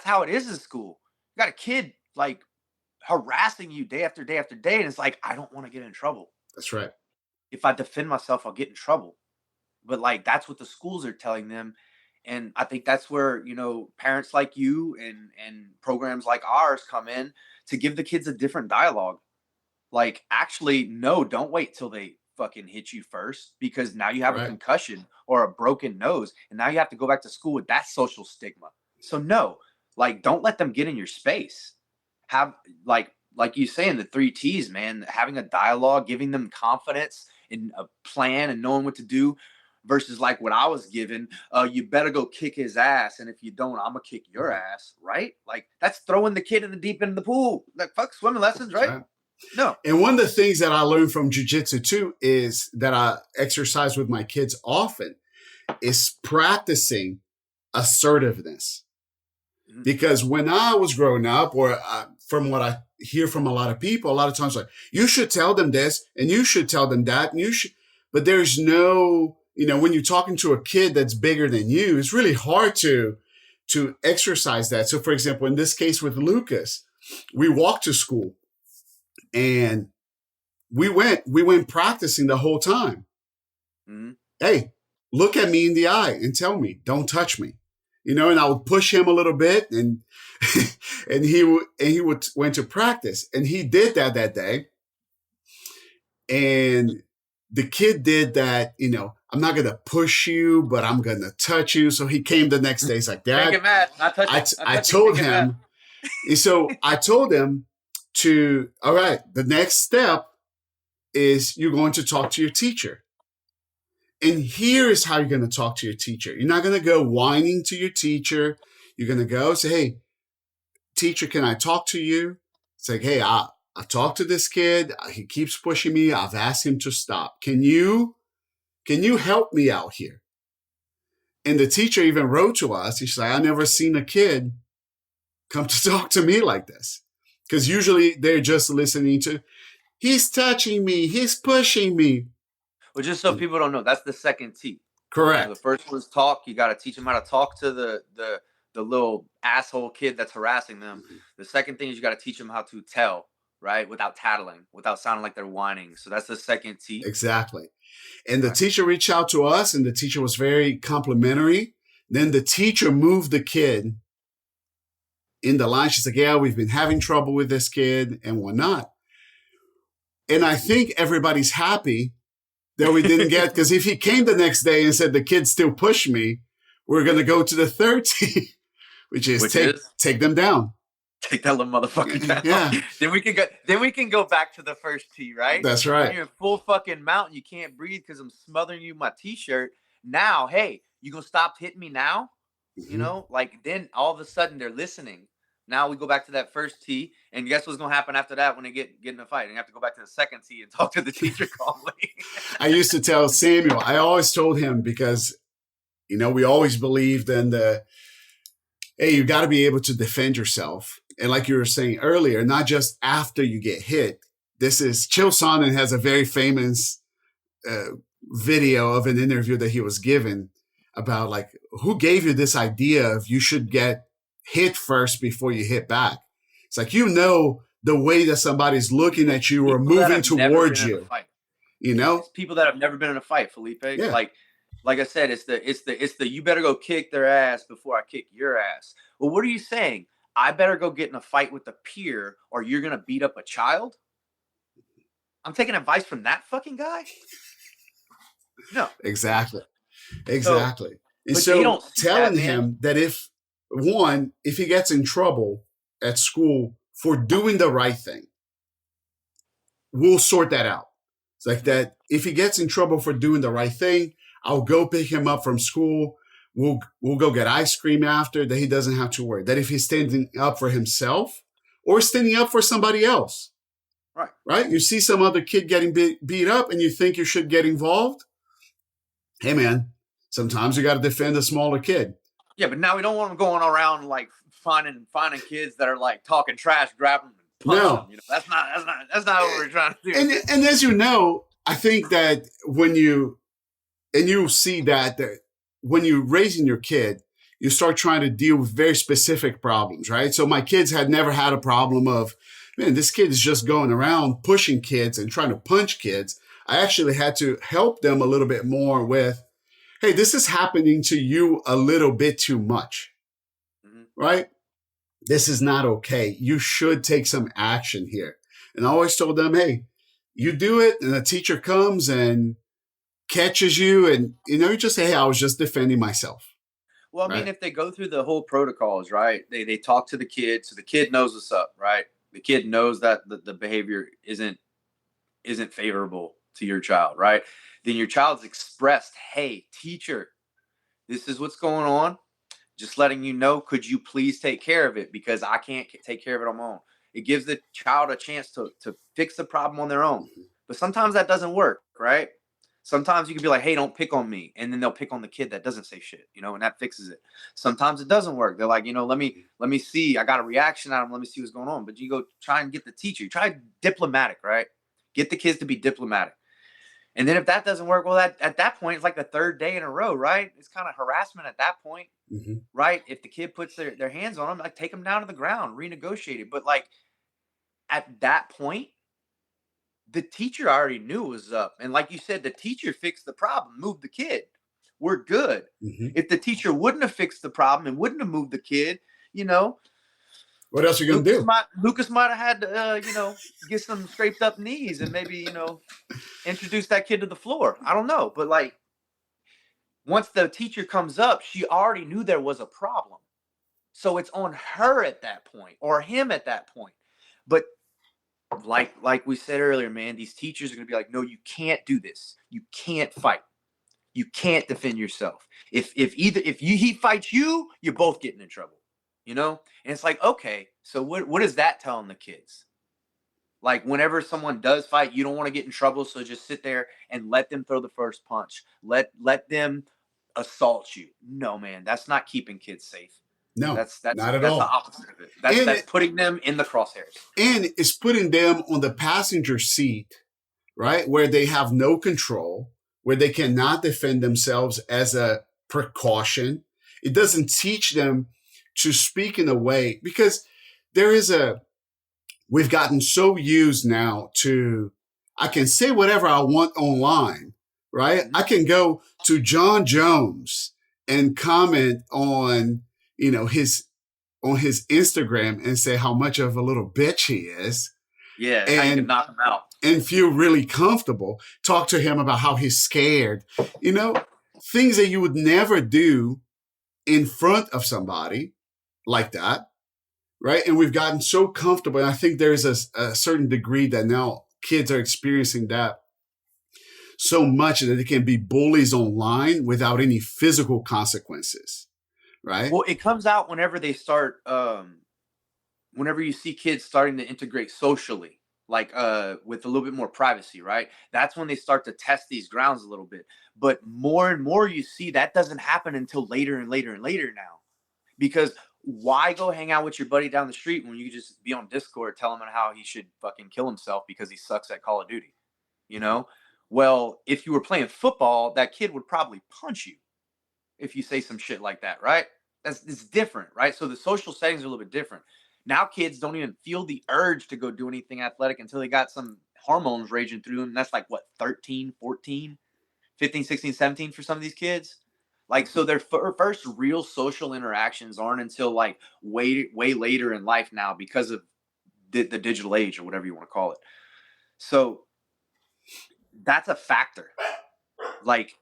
how it is in school. You got a kid like harassing you day after day after day, and it's like, I don't want to get in trouble. That's right. If I defend myself, I'll get in trouble. but like that's what the schools are telling them. And I think that's where, parents like you and programs like ours come in to give the kids a different dialogue. Like, actually, no, don't wait till they fucking hit you first, because now you have a Right. concussion or a broken nose, and now you have to go back to school with that social stigma. So no, like, don't let them get in your space. Have, like you saying, the 3 T's, man, having a dialogue, giving them confidence in a plan and knowing what to do, versus like what I was given, you better go kick his ass, and if you don't, I'm gonna kick your ass, right? Like, that's throwing the kid in the deep end of the pool. Like, fuck swimming lessons, right? Right. No. And one of the things that I learned from jiu-jitsu too is that I exercise with my kids often is practicing assertiveness. Because when I was growing up, or from what I hear from a lot of people, a lot of times like, you should tell them this and you should tell them that and you should, but there's no, when you're talking to a kid that's bigger than you, it's really hard to exercise that. So for example, in this case with Lucas, we walked to school and we went practicing the whole time. Mm-hmm. Hey, look at me in the eye and tell me, don't touch me. And I would push him a little bit, and and he went to practice, and he did that day. And the kid did that. I'm not gonna push you, but I'm gonna touch you. So he came the next day. He's like, Dad, make him mad. I told him. And so I told him all right, the next step is you're going to talk to your teacher. And here is how you're going to talk to your teacher. You're not going to go whining to your teacher. You're going to go say, hey, teacher, can I talk to you? It's like, hey, I talked to this kid. He keeps pushing me. I've asked him to stop. Can you help me out here? And the teacher even wrote to us. She's like, I've never seen a kid come to talk to me like this. Because usually they're just listening to, he's touching me. He's pushing me. Well, just so people don't know, that's the second T. Correct. The first one is talk. You got to teach them how to talk to the little asshole kid that's harassing them. Mm-hmm. The second thing is you got to teach them how to tell, right? Without tattling, without sounding like they're whining. So that's the second T. Exactly. And the teacher reached out to us, and the teacher was very complimentary. Then the teacher moved the kid in the line. She's like, yeah, we've been having trouble with this kid and whatnot. And I think everybody's happy that we didn't get, because if he came the next day and said the kid still pushed me, we're going to go to the third T, which is take them down. Take that little motherfucker down. Yeah. Then we can go back to the first T, right? That's right. When you're in full fucking mountain, you can't breathe because I'm smothering you with my t-shirt. Now, hey, you gonna stop hitting me now? Mm-hmm. Then all of a sudden they're listening. Now we go back to that first T, and guess what's gonna happen after that when they get in a fight? And you have to go back to the second T and talk to the teacher calmly. I used to tell Samuel, I always told him, because we always believed in hey, you got to be able to defend yourself. And like you were saying earlier, not just after you get hit. This is Chael Sonnen has a very famous video of an interview that he was given about like, who gave you this idea of you should get hit first before you hit back? It's like, the way that somebody's looking at you or moving towards you. It's people that have never been in a fight, Felipe. Yeah. Like I said, it's the you better go kick their ass before I kick your ass. Well, what are you saying? I better go get in a fight with a peer, or you're gonna beat up a child? I'm taking advice from that fucking guy? No. Exactly. And so telling him that if he gets in trouble at school for doing the right thing, we'll sort that out. It's like that. If he gets in trouble for doing the right thing, I'll go pick him up from school. We'll go get ice cream after, that he doesn't have to worry. That if he's standing up for himself or standing up for somebody else, right? You see some other kid getting beat up and you think you should get involved. Hey, man, sometimes you got to defend a smaller kid. Yeah, but now we don't want them going around like finding kids that are like talking trash, grabbing them and punching them. That's not what we're trying to do. And as you know, I think that when you see that when you're raising your kid, you start trying to deal with very specific problems, right? So my kids had never had a problem of, man, this kid is just going around pushing kids and trying to punch kids. I actually had to help them a little bit more with, hey, this is happening to you a little bit too much, Mm-hmm. right? This is not okay. You should take some action here. And I always told them, hey, you do it, and a teacher comes and catches you, and you just say, hey, I was just defending myself, Well, I mean, right? if they go through the whole protocols, right? They talk to the kid, so the kid knows what's up, right? The kid knows that the behavior isn't favorable to your child, right? Then your child's expressed, hey, teacher, this is what's going on. Just letting you know, could you please take care of it? Because I can't take care of it on my own. It gives the child a chance to fix the problem on their own. But sometimes that doesn't work, right? Sometimes you can be like, hey, don't pick on me. And then they'll pick on the kid that doesn't say shit, and that fixes it. Sometimes it doesn't work. They're like, let me see. I got a reaction out of them. Let me see what's going on. But you go try and get the teacher. You try diplomatic, right? Get the kids to be diplomatic. And then if that doesn't work, well, at that point, it's like the third day in a row, right? It's kind of harassment at that point, Mm-hmm. right? If the kid puts their hands on them, like take them down to the ground, renegotiate it. But like at that point, the teacher already knew it was up. And like you said, the teacher fixed the problem, moved the kid. We're good. Mm-hmm. If the teacher wouldn't have fixed the problem and wouldn't have moved the kid, what else are you going to do? Lucas might have had to, get some scraped up knees and maybe, introduce that kid to the floor. I don't know. But like, once the teacher comes up, she already knew there was a problem. So it's on her at that point or him at that point. But like we said earlier, man, these teachers are going to be like, no, you can't do this. You can't fight. You can't defend yourself. If he fights you, you're both getting in trouble. And it's like, okay, so what is that telling the kids? Like whenever someone does fight, you don't want to get in trouble, so just sit there and let them throw the first punch. Let them assault you. No, man, that's not keeping kids safe. No, That's not at the all. opposite of it. That's putting them in the crosshairs. And it's putting them on the passenger seat, right, where they have no control, where they cannot defend themselves as a precaution. It doesn't teach them to speak in a way, because we've gotten so used now to, I can say whatever I want online, right? I can go to John Jones and comment on, his Instagram and say how much of a little bitch he is. Yeah, and how you can knock him out. And feel really comfortable. Talk to him about how he's scared. Things that you would never do in front of somebody like that, right? And we've gotten so comfortable. And I think there's a certain degree that now kids are experiencing that so much that they can be bullies online without any physical consequences, right? Well, it comes out whenever they start, whenever you see kids starting to integrate socially, like with a little bit more privacy, right? That's when they start to test these grounds a little bit. But more and more you see that doesn't happen until later and later and later now. Because why go hang out with your buddy down the street when you could just be on Discord telling him how he should fucking kill himself because he sucks at Call of Duty? Well, if you were playing football, that kid would probably punch you if you say some shit like that, right? It's different, right? So the social settings are a little bit different. Now kids don't even feel the urge to go do anything athletic until they got some hormones raging through them. And that's like, what, 13, 14, 15, 16, 17 for some of these kids? Like, so their first real social interactions aren't until like way later in life now because of the digital age or whatever you want to call it. So that's a factor. Like,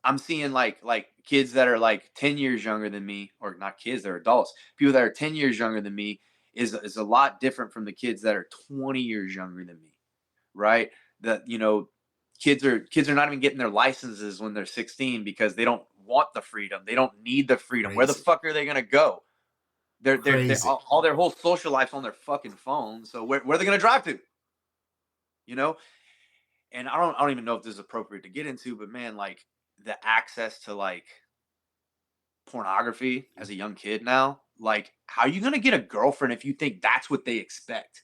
I'm seeing like kids that are like 10 years younger than me, or not kids, they're adults. People that are 10 years younger than me is a lot different from the kids that are 20 years younger than me, right? That, kids are not even getting their licenses when they're 16 because they don't want the freedom. They don't need the freedom. Crazy. Where the fuck are they going to go? They're Crazy. all their whole social life's on their fucking phone. So where are they going to drive to? And I don't even know if this is appropriate to get into, but man, like the access to like pornography as a young kid now, like how are you going to get a girlfriend if you think that's what they expect?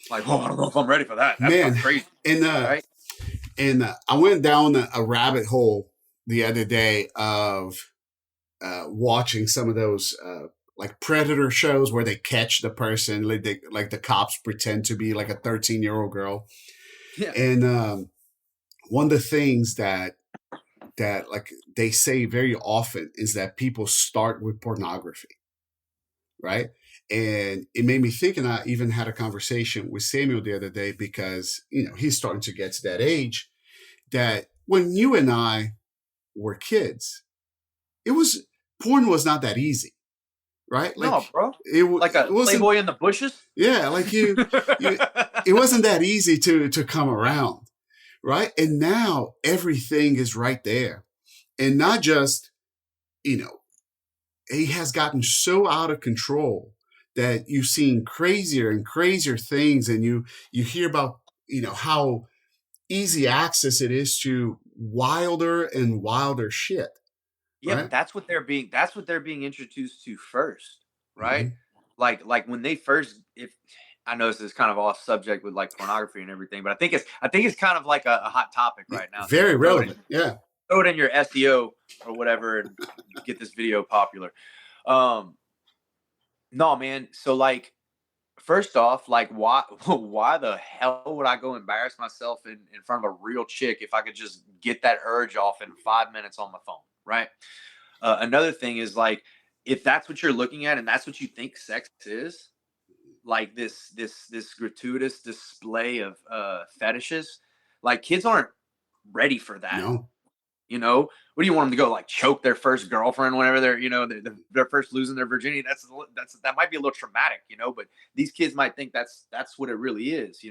Like, oh, I don't know if I'm ready for that. That's crazy. And, right? And I went down a rabbit hole the other day of watching some of those like predator shows where they catch the person, like the cops pretend to be like a 13-year-old girl. Yeah. And one of the things that that, like they say very often, is that people start with pornography, right? And it made me think, and I even had a conversation with Samuel the other day because, he's starting to get to that age that when you and I were kids, it was porn was not that easy, right? No, Like bro. it, Like it a wasn't, Playboy in the bushes. yeah, like you, it wasn't that easy to come around, right? And now everything is right there. And not just, you know, he has gotten so out of control that you've seen crazier and crazier things, and you hear about, how easy access it is to wilder and wilder shit, Yeah, but right? that's what they're being introduced to first, right? Mm-hmm. Like when they first, if I know this is kind of off subject with like pornography and everything, but I think it's kind of like a hot topic right now. So you Very can relevant. Yeah. throw it in your SEO or whatever and get this video popular. Um, no, man. So like, first off, like, why why the hell would I go embarrass myself in front of a real chick if I could just get that urge off in 5 minutes on my phone, right? Another thing is like, if that's what you're looking at and that's what you think sex is, like this gratuitous display of fetishes, like kids aren't ready for that. No. What do you want them to go like choke their first girlfriend whenever they're first losing their virginity? That might be a little traumatic, but these kids might think that's what it really is,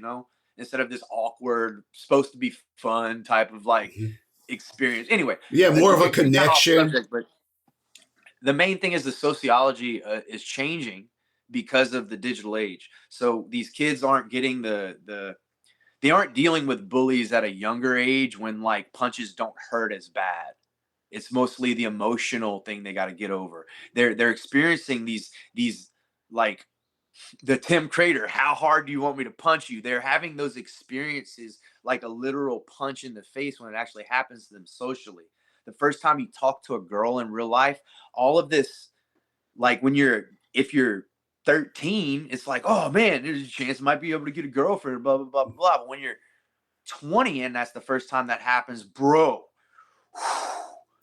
instead of this awkward, supposed to be fun type of like Mhm. experience. Anyway, Yeah, more of a getting kind of off connection. subject, but the main thing is the sociology is changing because of the digital age. So these kids aren't getting they aren't dealing with bullies at a younger age when like punches don't hurt as bad. It's mostly the emotional thing they got to get over. They're experiencing these like the Tim Crater. How hard do you want me to punch you? They're having those experiences like a literal punch in the face when it actually happens to them socially. The first time you talk to a girl in real life, all of this, like if you're 13, it's like, oh man, there's a chance I might be able to get a girlfriend, blah blah blah blah. But when you're 20 and that's the first time that happens, bro.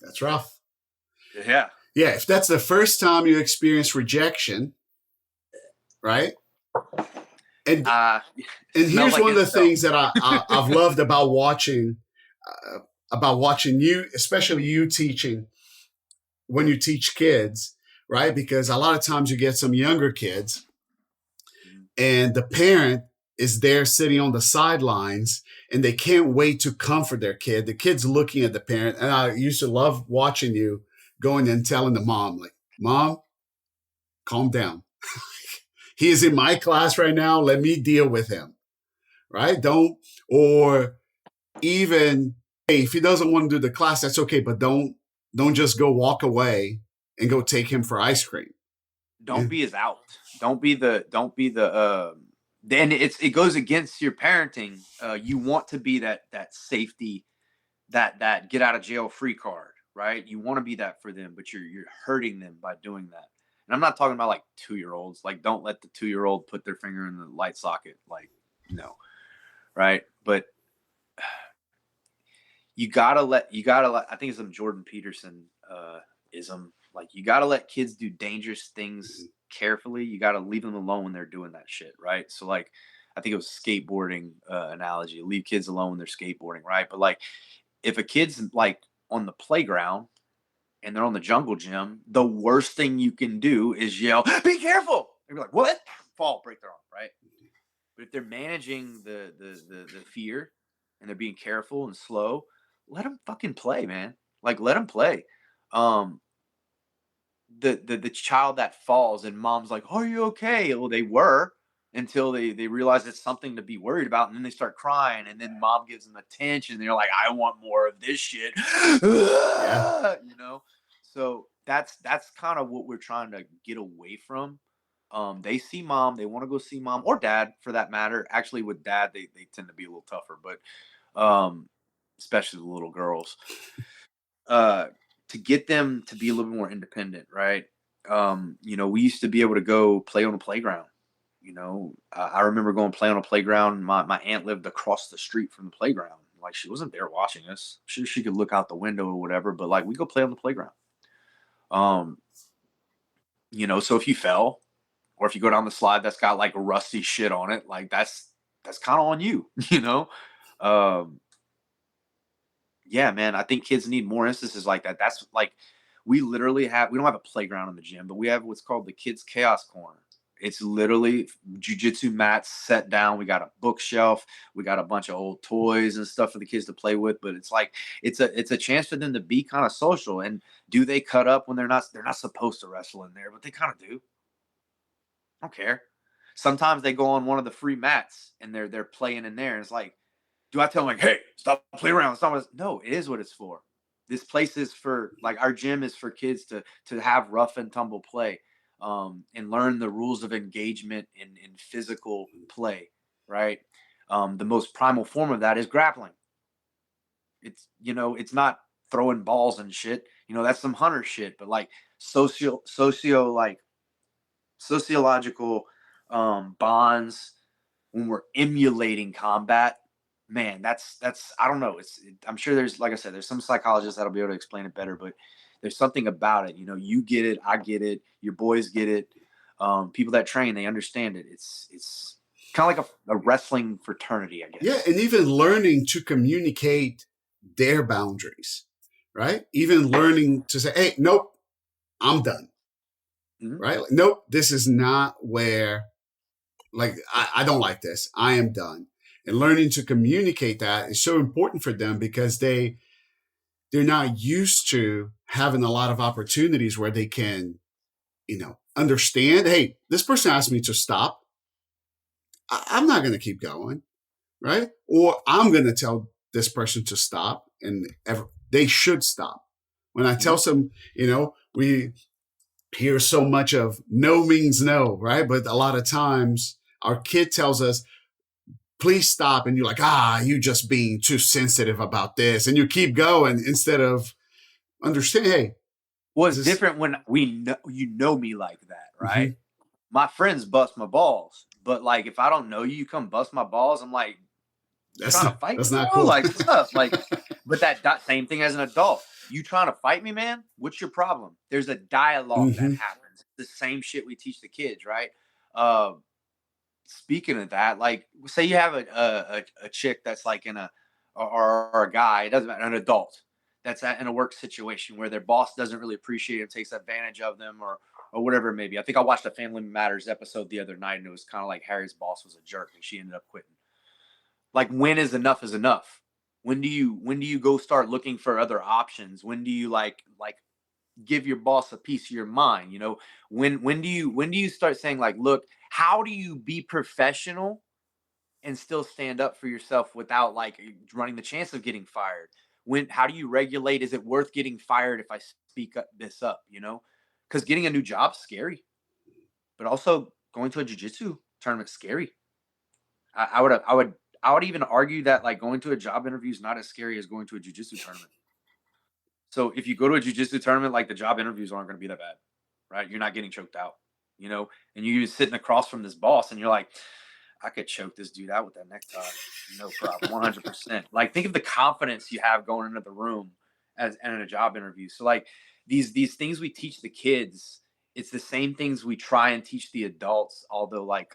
That's rough. Yeah. Yeah, if that's the first time you experience rejection, right? And Uh, and smells here's like one of the incel. things that I've loved about watching you, especially you teaching when you teach kids, right? Because a lot of times you get some younger kids, and the parent is there sitting on the sidelines, and they can't wait to comfort their kid. The kid's looking at the parent, and I used to love watching you going and telling the mom, like, "Mom, calm down. He is in my class right now. Let me deal with him." Right? Or even, hey, if he doesn't want to do the class, that's okay, but don't just go walk away and go take him for ice cream. Yeah. Don't be his out. Don't be the then it goes against your parenting. You want to be that safety, that get out of jail free card, right? You want to be that for them, but you're hurting them by doing that. And I'm not talking about like 2-year-olds. Like, don't let the 2-year-old put their finger in the light socket. Like, no, right? But you gotta let I think it's some Jordan Peterson ism. Like, you gotta let kids do dangerous things carefully. You gotta leave them alone when they're doing that shit, right? So like, I think it was skateboarding analogy. Leave kids alone when they're skateboarding, right? But like, if a kid's like on the playground and they're on the jungle gym, the worst thing you can do is yell, "Be careful!" And you're like, "What?" Fall, break their arm, right? But if they're managing the fear and they're being careful and slow, let them fucking play, man. Like, let them play. Um, the child that falls and mom's like, "Are you okay?" Well, they were until they realize it's something to be worried about, and then they start crying, and then mom gives them attention. And they're like, "I want more of this shit," Yeah. So that's kind of what we're trying to get away from. They see mom, they want to go see mom or dad for that matter. Actually, with dad, they tend to be a little tougher, but um, especially the little girls. Uh, to get them to be a little bit more independent, right? We used to be able to go play on a playground. I remember going play on a playground. My aunt lived across the street from the playground. Like, she wasn't there watching us. She could look out the window or whatever, but like we go play on the playground. Um, so if you fell or if you go down the slide that's got like rusty shit on it, like that's kind of on you, you know? Um, yeah, man, I think kids need more instances like that. That's like we don't have a playground in the gym, but we have what's called the kids chaos corner. It's literally jujitsu mats set down. We got a bookshelf. We got a bunch of old toys and stuff for the kids to play with. But it's like it's a chance for them to be kind of social. And do they cut up when they're not supposed to wrestle in there, but they kind of do. I don't care. Sometimes they go on one of the free mats and they're playing in there. And it's like, do I tell them like, hey, stop playing around? No, it is what it's for. This place is for like our gym is for kids to have rough and tumble play, and learn the rules of engagement in physical play, right? The most primal form of that is grappling. It's not throwing balls and shit. That's some hunter shit, but like like sociological bonds when we're emulating combat, man, that's I don't know. I'm sure there's, like I said, there's some psychologists that'll be able to explain it better, but there's something about it. You get it, I get it, your boys get it. People that train, they understand it. It's kind of like a wrestling fraternity, I guess. Yeah, and even learning to communicate their boundaries, right? Even learning to say, hey, nope, I'm done. Mm-hmm. Right? Like, nope, this is not where, like, I don't like this. I am done. And learning to communicate that is so important for them because they're not used to having a lot of opportunities where they can, understand, hey, this person asked me to stop. I'm not going to keep going, right? Or I'm going to tell this person to stop and they should stop. When I tell some, we hear so much of no means no, right? But a lot of times our kid tells us, please stop. And you're like, you just being too sensitive about this. And you keep going instead of understand, hey. Well, it's different when you know me like that, right? Mm-hmm. My friends bust my balls. But like if I don't know you come bust my balls, I'm like, trying to fight me? That's not cool. Like, what's up? Like, but that same thing as an adult. You trying to fight me, man? What's your problem? There's a dialogue that happens. The same shit we teach the kids, right? Speaking of that, like, say you have a chick that's like or a guy, it doesn't matter, an adult that's in a work situation where their boss doesn't really appreciate them, takes advantage of them, or whatever it may be. I think I watched a Family Matters episode the other night, and it was kind of like Harry's boss was a jerk, and she ended up quitting. Like, when is enough is enough? When do you go start looking for other options? When do you like give your boss a piece of your mind? When do you start saying like, look, how do you be professional and still stand up for yourself without like running the chance of getting fired? How do you regulate? Is it worth getting fired if I speak this up? Because getting a new job's scary, but also going to a jiu-jitsu tournament's scary. I would even argue that like going to a job interview is not as scary as going to a jiu-jitsu tournament. So if you go to a jiu-jitsu tournament, like the job interviews aren't going to be that bad, right? You're not getting choked out, and you're sitting across from this boss and you're like, I could choke this dude out with that necktie. No problem. 100%. Like, think of the confidence you have going into the room and in a job interview. So like these things we teach the kids, it's the same things we try and teach the adults. Although like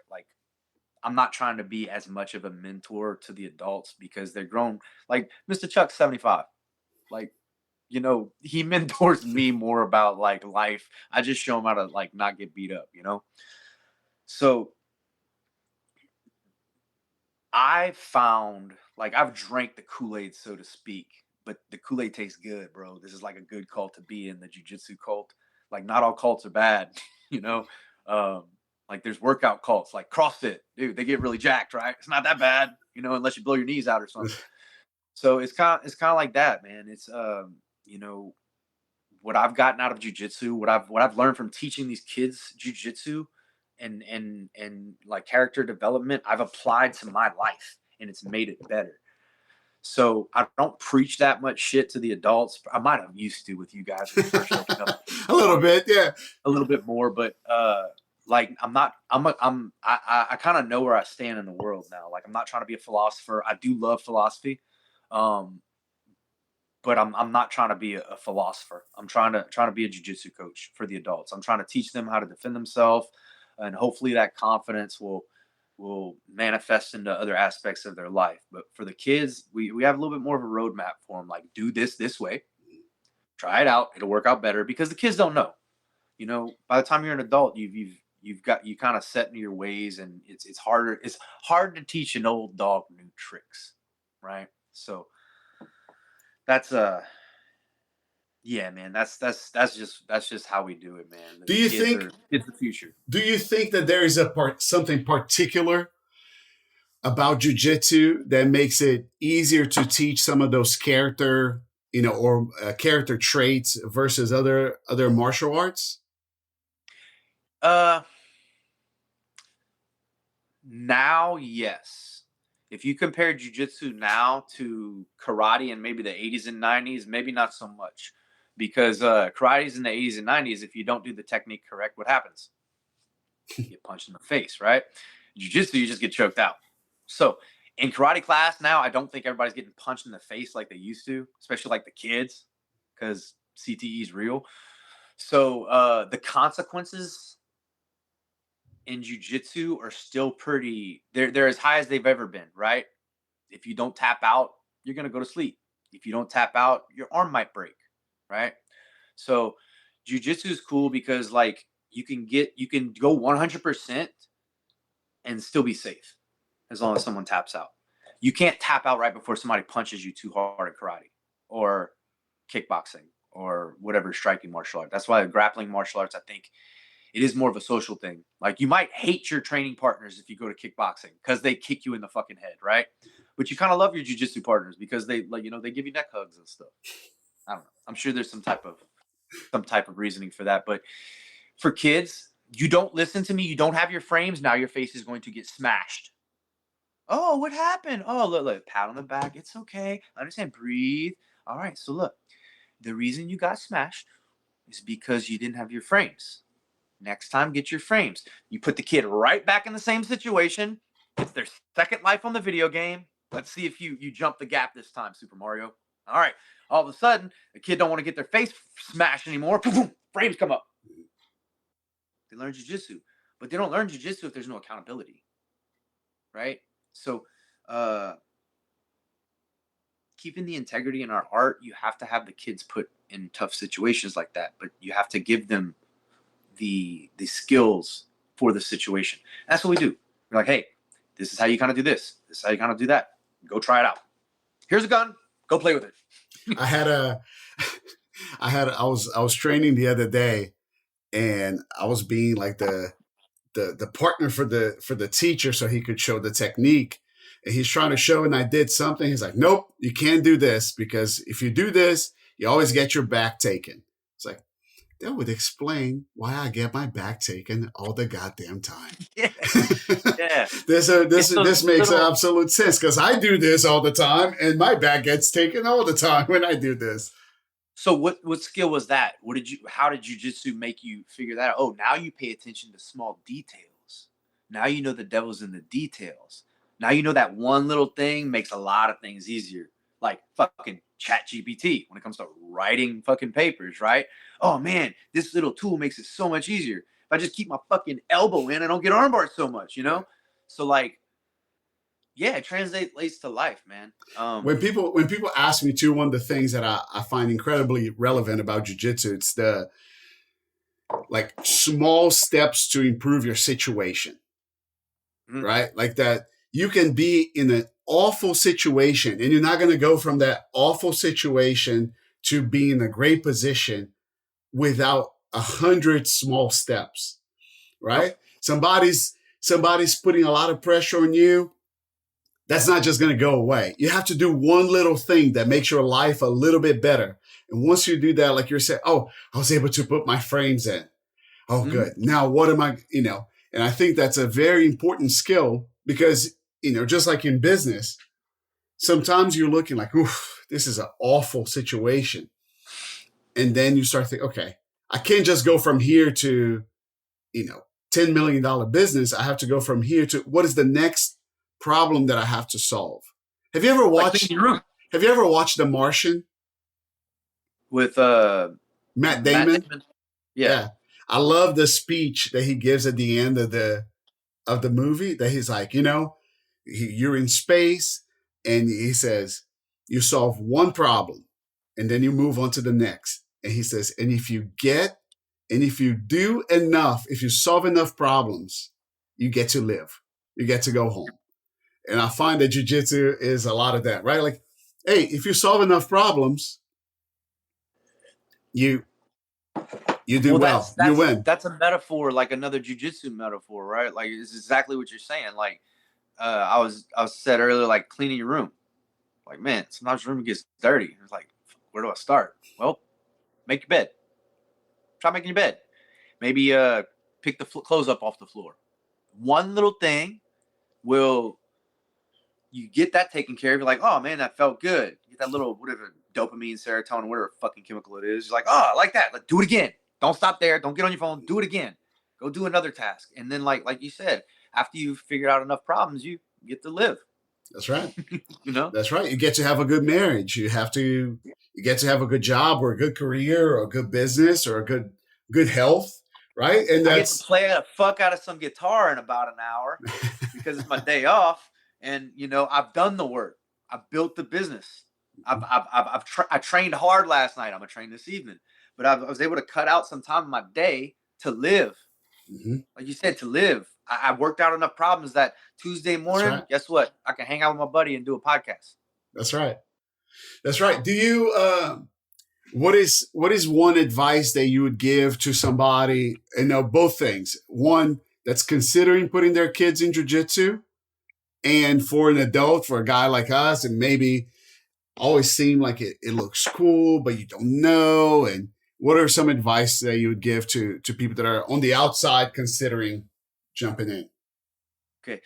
I'm not trying to be as much of a mentor to the adults because they're grown. Like Mr. Chuck's 75. Like, he mentors me more about like life. I just show him how to like not get beat up, So I found like I've drank the Kool-Aid, so to speak, but the Kool-Aid tastes good, bro. This is like a good cult to be in, the jiu-jitsu cult. Like, not all cults are bad, like there's workout cults like CrossFit, dude, they get really jacked, right? It's not that bad, unless you blow your knees out or something. So it's kind of like that, man. It's what I've gotten out of jiu-jitsu, what I've learned from teaching these kids jiu-jitsu and like character development, I've applied to my life and it's made it better. So I don't preach that much shit to the adults. I might have used to with you guys when you first opened up. A little bit, yeah. A little bit more, but like I kind of know where I stand in the world now. Like, I'm not trying to be a philosopher. I do love philosophy. Um, but I'm not trying to be a philosopher. I'm trying to be a jiu-jitsu coach for the adults. I'm trying to teach them how to defend themselves, and hopefully that confidence will manifest into other aspects of their life. But for the kids, we have a little bit more of a roadmap for them. Like, do this way, try it out. It'll work out better, because the kids don't know. You know, by the time you're an adult, you've got you kind of set in your ways, and it's harder. It's hard to teach an old dog new tricks, right? So that's yeah, man. That's just how we do it, man. Do The you kids think are it's the future. do you think that there is something particular about jujitsu that makes it easier to teach some of those character, or character traits versus other martial arts? Uh, Now, yes. If you compare jujitsu now to karate in maybe the 80s and 90s, maybe not so much. Because karate's in the 80s and 90s, if you don't do the technique correct, what happens? You get punched in the face, right? Jiu-jitsu, you just get choked out. So in karate class now, I don't think everybody's getting punched in the face like they used to, especially like the kids, because CTE is real. So the consequences in jiu-jitsu are still pretty, they're as high as they've ever been, right? If you don't tap out, you're going to go to sleep. If you don't tap out, your arm might break, right? So jiu-jitsu is cool because like you can go 100% and still be safe as long as someone taps out. You can't tap out right before somebody punches you too hard at karate or kickboxing or whatever striking martial art. That's why grappling martial arts, I think, it is more of a social thing. Like, you might hate your training partners if you go to kickboxing because they kick you in the fucking head, right? But you kind of love your jujitsu partners because they, like, they give you neck hugs and stuff. I don't know. I'm sure there's some type of reasoning for that. But for kids, you don't listen to me, you don't have your frames, now your face is going to get smashed. Oh, what happened? Oh, look, pat on the back. It's okay. I understand. Breathe. All right. So look, the reason you got smashed is because you didn't have your frames. Next time, get your frames. You put the kid right back in the same situation. It's their second life on the video game. Let's see if you jump the gap this time, Super Mario. All right. All of a sudden, the kid don't want to get their face smashed anymore. Boom, boom, frames come up. They learn jiu-jitsu. But they don't learn jiu-jitsu if there's no accountability. Right? So keeping the integrity in our art, you have to have the kids put in tough situations like that. But you have to give them the skills for the situation. That's what we do. We're like, hey, this is how you kind of do this. This is how you kind of do that. Go try it out. Here's a gun. Go play with it. I was training the other day, and I was being like the partner for the teacher so he could show the technique. And he's trying to show, and I did something. He's like, nope, you can't do this because if you do this, you always get your back taken. It's like, that would explain why I get my back taken all the goddamn time. Yeah. Yeah. This makes absolute sense because I do this all the time and my back gets taken all the time when I do this. So what skill was that? How did jiu-jitsu make you figure that out? Oh, now you pay attention to small details. Now you know the devil's in the details. Now you know that one little thing makes a lot of things easier. Like fucking ChatGPT when it comes to writing fucking papers, right? Oh man, this little tool makes it so much easier. If I just keep my fucking elbow in, I don't get armbar so much, So like, yeah, it translates to life, man. When people ask me too, one of the things that I find incredibly relevant about jiu-jitsu, it's the like small steps to improve your situation, right? Like that you can be in an awful situation and you're not going to go from that awful situation to being in a great position without 100 small steps, right? Somebody's putting a lot of pressure on you. That's not just going to go away. You have to do one little thing that makes your life a little bit better. And once you do that, like you're saying, oh, I was able to put my frames in. Oh, good. Now what am I, and I think that's a very important skill because, just like in business, sometimes you're looking like, oof, this is an awful situation. And then you start thinking, okay, I can't just go from here to, $10 million business. I have to go from here to what is the next problem that I have to solve. Have you ever watched? Have you ever watched The Martian? With Matt Matt Damon? Damon. Yeah. Yeah. I love the speech that he gives at the end of the movie that he's like, you're in space and he says, you solve one problem and then you move on to the next. And he says, and if you do enough, if you solve enough problems, you get to live, you get to go home. And I find that jujitsu is a lot of that, right? Like, hey, if you solve enough problems, you do Well, well, you win. that's a metaphor, like another jujitsu metaphor, right? Like it's exactly what you're saying. Like I was said earlier, like cleaning your room. Like, man, sometimes your room gets dirty. It's like, where do I start? Well, make your bed. Try making your bed. Maybe pick the clothes up off the floor. One little thing will you get that taken care of. You're like, oh man, that felt good. You get that little whatever dopamine, serotonin, whatever fucking chemical it is. You're like, oh, I like that. Like, do it again. Don't stop there. Don't get on your phone. Do it again. Go do another task. And then, like you said, after you've figured out enough problems, you get to live. That's right. You know? That's right. You get to have a good marriage. You get to have a good job or a good career or a good business or a good health, right? And I get to play the fuck out of some guitar in about an hour because it's my day off. And I've done the work. I've built the business. I trained hard last night. I'm gonna train this evening, but I was able to cut out some time in my day to live. Mm-hmm. Like you said, to live. I worked out enough problems that Tuesday morning, right. Guess what? I can hang out with my buddy and do a podcast. That's right. That's right. Do you? What is one advice that you would give to somebody? Both things. One that's considering putting their kids in jiu-jitsu, and for an adult, for a guy like us, and maybe always seem like it looks cool, but you don't know. And what are some advice that you would give to people that are on the outside considering jumping in? Okay.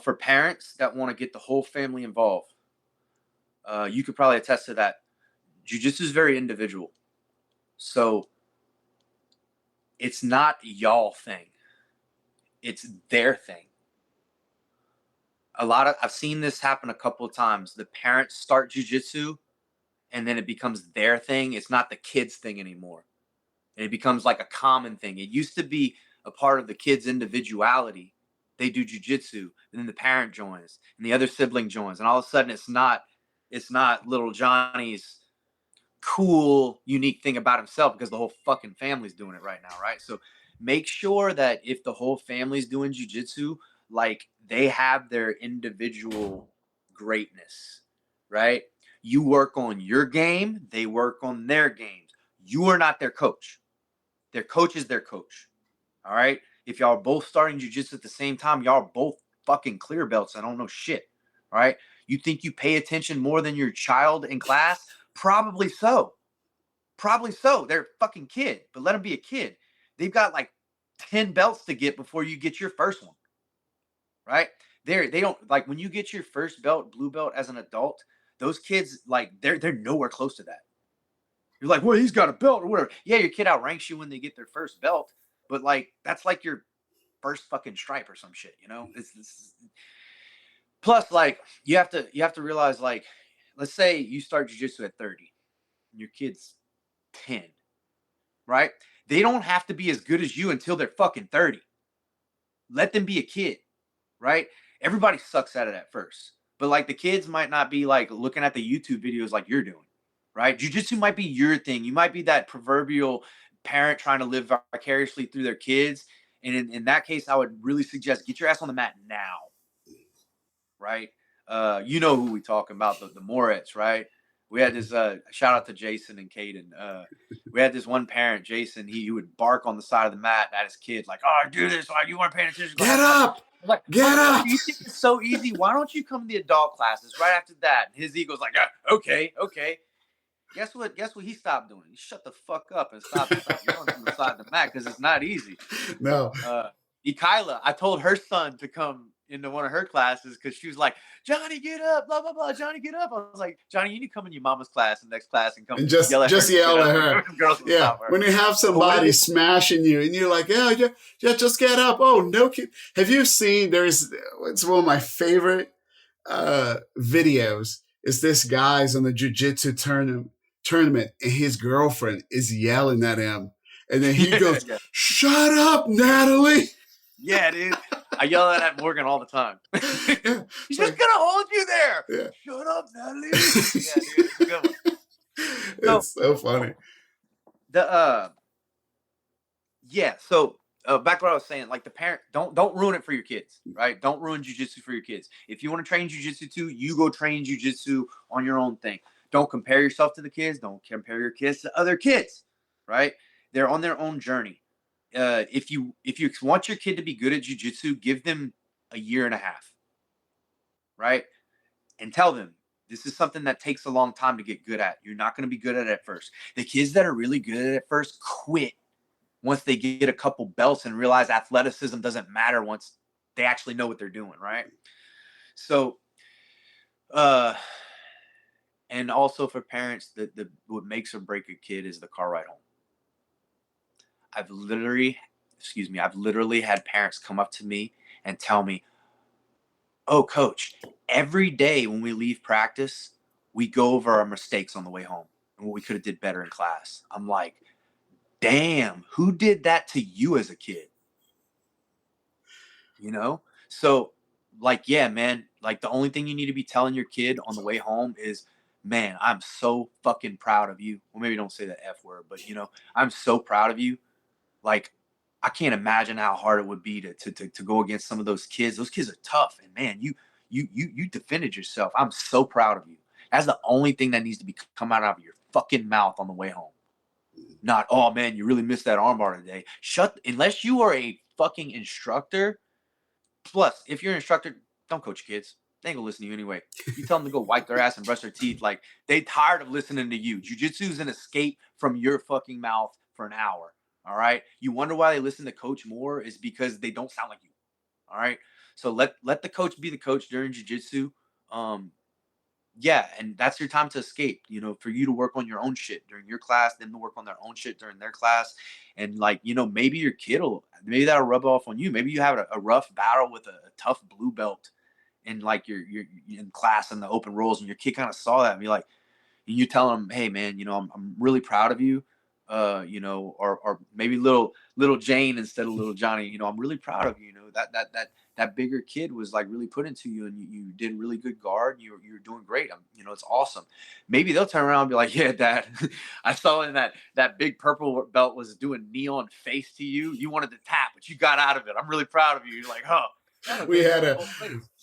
For parents that want to get the whole family involved, you could probably attest to that. Jiu-jitsu is very individual. So it's not y'all thing. It's their thing. I've seen this happen a couple of times. The parents start jiu-jitsu and then it becomes their thing. It's not the kid's thing anymore. And it becomes like a common thing. It used to be a part of the kid's individuality. They do jiu-jitsu and then the parent joins and the other sibling joins. And all of a sudden it's not little Johnny's cool, unique thing about himself because the whole fucking family's doing it right now, right? So make sure that if the whole family's doing jiu-jitsu, like they have their individual greatness, right? You work on your game, they work on their games. You are not their coach. Their coach is their coach. All right? If y'all are both starting jiu-jitsu at the same time, y'all are both fucking clear belts. I don't know shit. All right? You think you pay attention more than your child in class? Probably so. Probably so. They're a fucking kid, but let them be a kid. They've got like 10 belts to get before you get your first one. Right? They don't like when you get your first belt, blue belt as an adult, those kids like they're nowhere close to that. You're like, well, he's got a belt or whatever. Yeah, your kid outranks you when they get their first belt, but like that's like your first fucking stripe or some shit, It's plus like you have to realize like let's say you start jiu-jitsu at 30 and your kid's 10, right? They don't have to be as good as you until they're fucking 30. Let them be a kid, right? Everybody sucks at it at first, but like the kids might not be like looking at the YouTube videos like you're doing, right? Jiu-jitsu might be your thing. You might be that proverbial parent trying to live vicariously through their kids. And in that case, I would really suggest get your ass on the mat now, right? You know who we talking about, the Moritz, right? We had this shout out to Jason and Caden. We had this one parent, Jason, he would bark on the side of the mat at his kid, like, oh, do this, like, you weren't paying attention. Get up! Like, get up! You think it's so easy? Why don't you come to the adult classes right after that? And his ego's like, okay. Guess what he stopped doing? He shut the fuck up and stopped yelling from the side of the mat because it's not easy. No. Ikaila, I told her son to come into one of her classes because she was like, Johnny, get up, blah, blah, blah. Johnny, get up. I was like, Johnny, you need to come in your mama's class in next class and come and just yell at her. Girls yeah. When you have somebody smashing you and you're like, yeah, just get up. Oh, no kid. Have you seen, it's one of my favorite videos. is this guy's on the jiu-jitsu tournament, and his girlfriend is yelling at him. And then he goes, Yeah. "Shut up, Natalie." Yeah, dude. I yell that at Morgan all the time. Yeah, He's like, just gonna hold you there. yeah. Shut up, Natalie. Yeah, dude, it's a good one. So It's so funny. the yeah, so back to what I was saying, like the parent, don't ruin it for your kids, right? Don't ruin jujitsu for your kids. If you want to train jujitsu too, you go train jujitsu on your own thing. Don't compare yourself to the kids. Don't compare your kids to other kids, right? They're on their own journey. If you want your kid to be good at jujitsu, give them a year and a half, right? And tell them this is something that takes a long time to get good at. You're not going to be good at it at first. The kids that are really good at it first quit once they get a couple belts and realize athleticism doesn't matter once they actually know what they're doing, right? So, and also for parents, the what makes or break a kid is the car ride home. I've literally had parents come up to me and tell me, "Oh, coach, every day when we leave practice, we go over our mistakes on the way home and what we could have did better in class." I'm like, damn, who did that to you as a kid? You know? So, like, yeah, man, like the only thing you need to be telling your kid on the way home is, man, I'm so fucking proud of you. Well, maybe don't say the F word, but I'm so proud of you. Like, I can't imagine how hard it would be to go against some of those kids. Those kids are tough, and man, you defended yourself. I'm so proud of you. That's the only thing that needs to be come out of your fucking mouth on the way home. Not, oh man, you really missed that armbar today. Unless you are a fucking instructor. Plus, if you're an instructor, don't coach kids. They ain't gonna listen to you anyway. You tell them to go wipe their ass and brush their teeth. Like, they tired of listening to you. Jiu-jitsu is an escape from your fucking mouth for an hour. All right. You wonder why they listen to coach more is because they don't sound like you. All right. So let the coach be the coach during jiu-jitsu. Yeah, and that's your time to escape, for you to work on your own shit during your class, them to work on their own shit during their class. And like, maybe your kid maybe that'll rub off on you. Maybe you have a rough battle with a tough blue belt and like you're in class in the open roles, and your kid kind of saw that and be like, and you tell them, hey man, I'm really proud of you. Or maybe little Jane instead of little Johnny, I'm really proud of you. That bigger kid was like really put into you, and you did really good guard. You're doing great. It's awesome. Maybe they'll turn around and be like, yeah, Dad, I saw in that big purple belt was doing neon face to you. You wanted to tap, but you got out of it. I'm really proud of you. You're like, oh, We had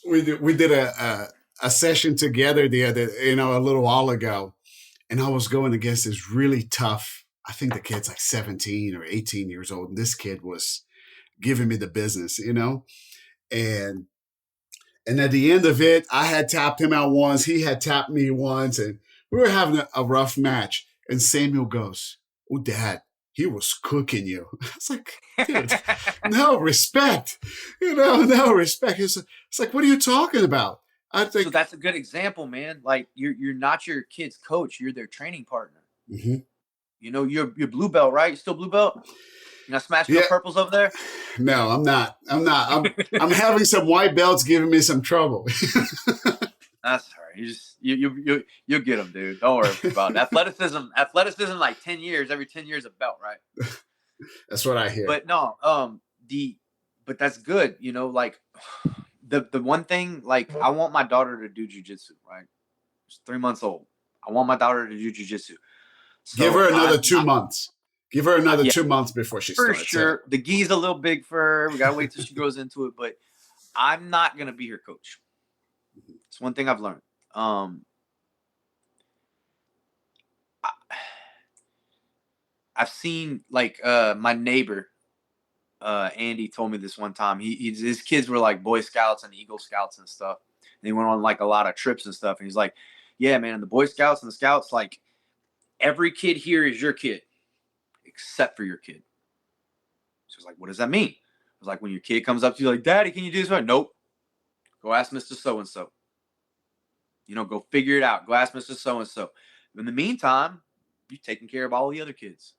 we did a session together a little while ago, and I was going against this really tough. I think the kid's like 17 or 18 years old, and this kid was giving me the business, and at the end of it, I had tapped him out once, he had tapped me once, and we were having a rough match. And Samuel goes, "Oh, Dad, he was cooking you." It's like, dude, no respect, no respect. It's like, what are you talking about? I think so that's a good example, man. Like you're not your kid's coach, you're their training partner. mm-hmm. You're blue belt, right? You still blue belt? You're not smashing Yeah. no purples over there? No, I'm not. I'm having some white belts giving me some trouble. That's all right. You'll get them, dude. Don't worry about it. Athleticism, like 10 years, every 10 years a belt, right? That's what I hear. But no, but that's good. Like the one thing, like I want my daughter to do jujitsu, right? She's 3 months old. I want my daughter to do jujitsu. So give her another 2 months. Give her another 2 months before she for starts. For sure. Yeah. The gi's a little big for her. We got to wait till she grows into it. But I'm not going to be her coach. It's one thing I've learned. I've seen, like, my neighbor, Andy, told me this one time. His kids were, like, Boy Scouts and Eagle Scouts and stuff. And they went on, like, a lot of trips and stuff. And he's like, yeah, man, the Boy Scouts and the Scouts, like, every kid here is your kid. Except for your kid. So I was like, what does that mean? I was like, when your kid comes up to you like, Daddy, can you do this? Right? Nope. Go ask Mr. So-and-so. Go figure it out. Go ask Mr. So-and-so. In the meantime, you're taking care of all the other kids,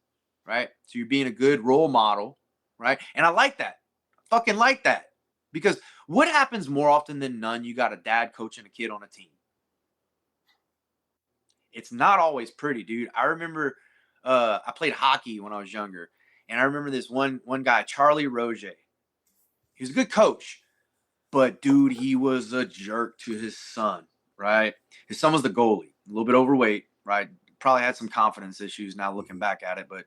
right? So you're being a good role model, right? And I like that. I fucking like that. Because what happens more often than none, you got a dad coaching a kid on a team. it's not always pretty, dude. I remember I played hockey when I was younger, and I remember this one guy, Charlie Roger. He was a good coach, but dude, he was a jerk to his son, right? His son was the goalie, a little bit overweight, right? Probably had some confidence issues now looking back at it, but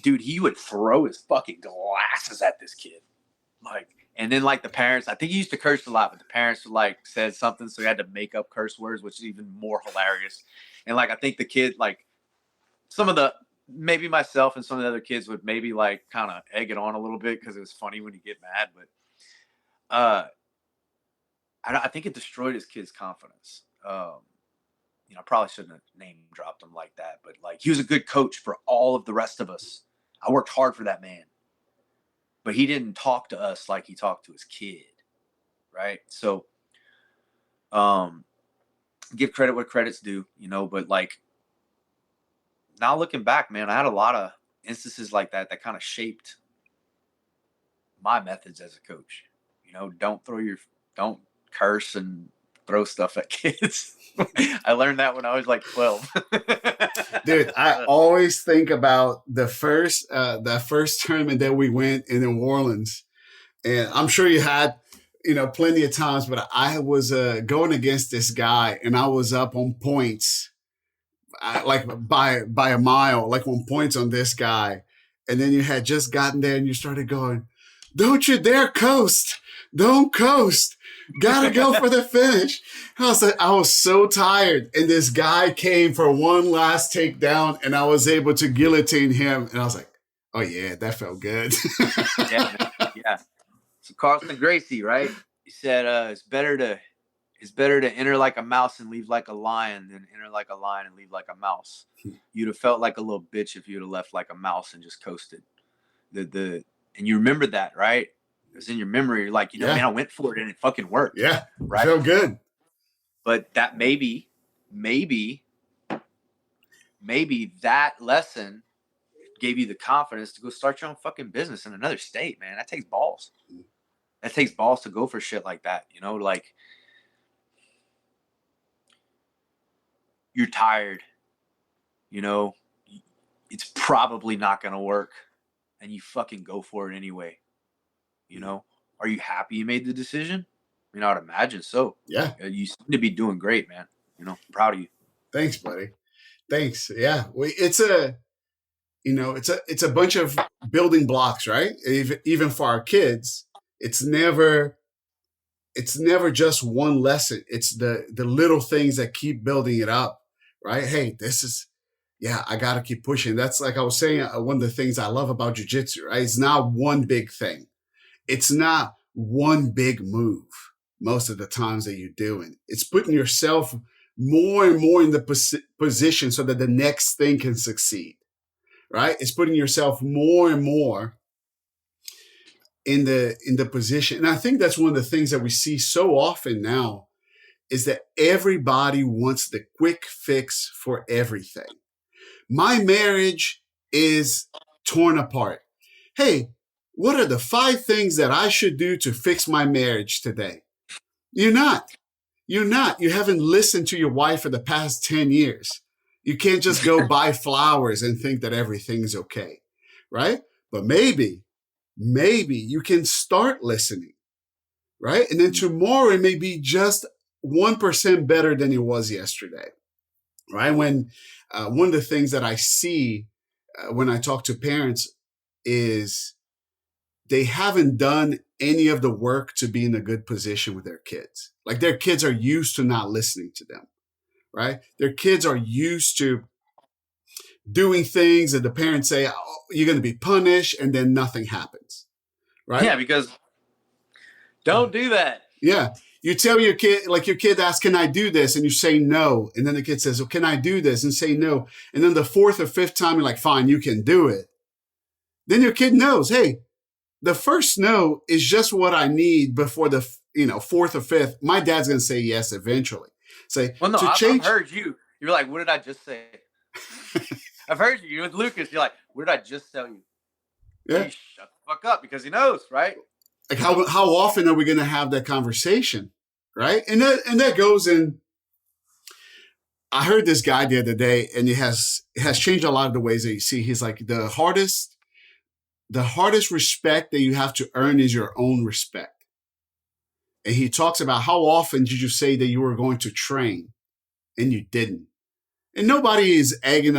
dude, he would throw his fucking glasses at this kid. Like, and then like the parents, I think he used to curse a lot, but the parents like said something, so he had to make up curse words, which is even more hilarious. And like, I think the kid, like some of the, maybe myself and some of the other kids would maybe like kind of egg it on a little bit because it was funny when you get mad, but I think it destroyed his kid's confidence. I probably shouldn't have name dropped him like that, but like he was a good coach for all of the rest of us. I worked hard for that man, but he didn't talk to us like he talked to his kid, right? So, give credit what credit's due, but like now looking back, man, I had a lot of instances like that kind of shaped my methods as a coach. Don't curse and throw stuff at kids. I learned that when I was like 12. Dude, I always think about the first tournament that we went in New Orleans, and I'm sure you had plenty of times, but I was going against this guy, and I was up on points, like by a mile, like on points on this guy, and then you had just gotten there, and you started going, "Don't you dare coast! Don't coast! Gotta go for the finish." I was so tired, and this guy came for one last takedown, and I was able to guillotine him, and I was like, "Oh yeah, that felt good." Yeah. So Carlton Gracie, right? He said, "It's better to enter like a mouse and leave like a lion than enter like a lion and leave like a mouse." You'd have felt like a little bitch if you'd have left like a mouse and just coasted. And you remember that, right? It was in your memory. You're like, man, I went for it and it fucking worked. Yeah, right. Felt good. But that maybe that lesson gave you the confidence to go start your own fucking business in another state, man. That takes balls. That takes balls to go for shit like that. Like you're tired. It's probably not going to work, and you fucking go for it anyway. Are you happy you made the decision? I would imagine so. Yeah. You seem to be doing great, man. I'm proud of you. Thanks, buddy. Thanks. Yeah. It's a bunch of building blocks, right? Even for our kids, it's never just one lesson. It's the little things that keep building it up, right? Hey, I got to keep pushing. That's like I was saying, one of the things I love about jiu-jitsu, right? It's not one big thing. It's not one big move most of the times that you're doing. It's putting yourself more and more in the position so that the next thing can succeed, right? It's putting yourself more and more in the position. And I think that's one of the things that we see so often now is that everybody wants the quick fix for everything. My marriage is torn apart. Hey, what are the 5 things that I should do to fix my marriage today? You're not. You haven't listened to your wife for the past 10 years. You can't just go buy flowers and think that everything's okay, right? But maybe you can start listening, right? And then tomorrow it may be just 1% better than it was yesterday, right? When one of the things that I see when I talk to parents is they haven't done any of the work to be in a good position with their kids. Like their kids are used to not listening to them, right? Their kids are used to doing things that the parents say, "Oh, you're going to be punished," and then nothing happens, right? Yeah, because don't do that. Yeah. You tell your kid, like your kid asks, "Can I do this?" And you say no. And then the kid says, "Well, can I do this?" And say no. And then the 4th or 5th time, you're like, "Fine, you can do it." Then your kid knows, hey, the first no is just what I need before the 4th or 5th. My dad's going to say yes eventually. Say, well, no, I've heard you. You're like, what did I just say? I've heard you. You're with Lucas. You're like, what did I just tell you? Yeah. He shut the fuck up because he knows, right? Like how often are we going to have that conversation, right? And that goes in I heard this guy the other day, and it has changed a lot of the ways that you see. He's like, the hardest respect that you have to earn is your own respect. And he talks about how often did you say that you were going to train and you didn't. And nobody is egging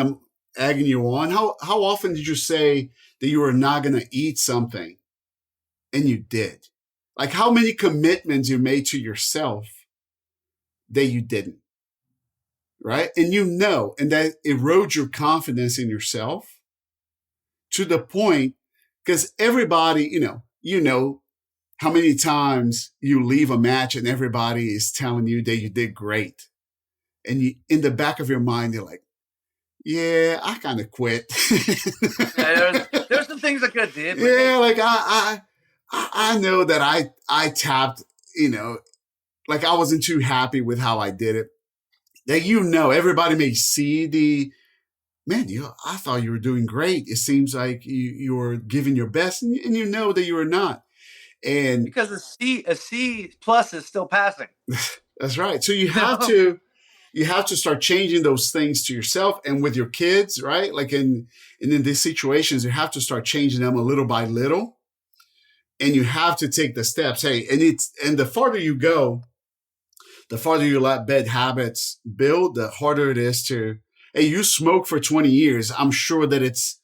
you on. How often did you say that you were not going to eat something and you did? Like how many commitments you made to yourself that you didn't, right? And that erodes your confidence in yourself to the point, because everybody, you know how many times you leave a match and everybody is telling you that you did great. And you, in the back of your mind, you're like, yeah, I kind of quit. There's some things I could have did. Yeah, like I know that I tapped, like I wasn't too happy with how I did it. That everybody may see man, I thought you were doing great. It seems like you were giving your best, and you know that you were not. And because a C plus is still passing. That's right. So you have to start changing those things to yourself and with your kids, right? Like in these situations, you have to start changing them a little by little, and you have to take the steps. Hey, and the farther you go, the farther you let bad habits build, the harder it is to. Hey, you smoke for 20 years. I'm sure that it's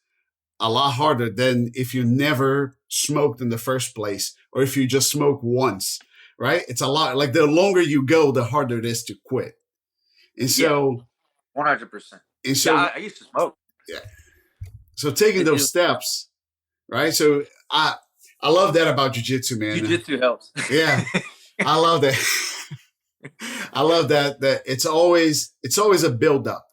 a lot harder than if you never smoked in the first place, or if you just smoke once, right? It's a lot. Like the longer you go, the harder it is to quit. And so, 100%. and Yeah, so, I used to smoke. yeah. So taking those steps, right? So I love that about jiu-jitsu, man. Jiu-jitsu helps. Yeah, I love that. I love that it's always a build up.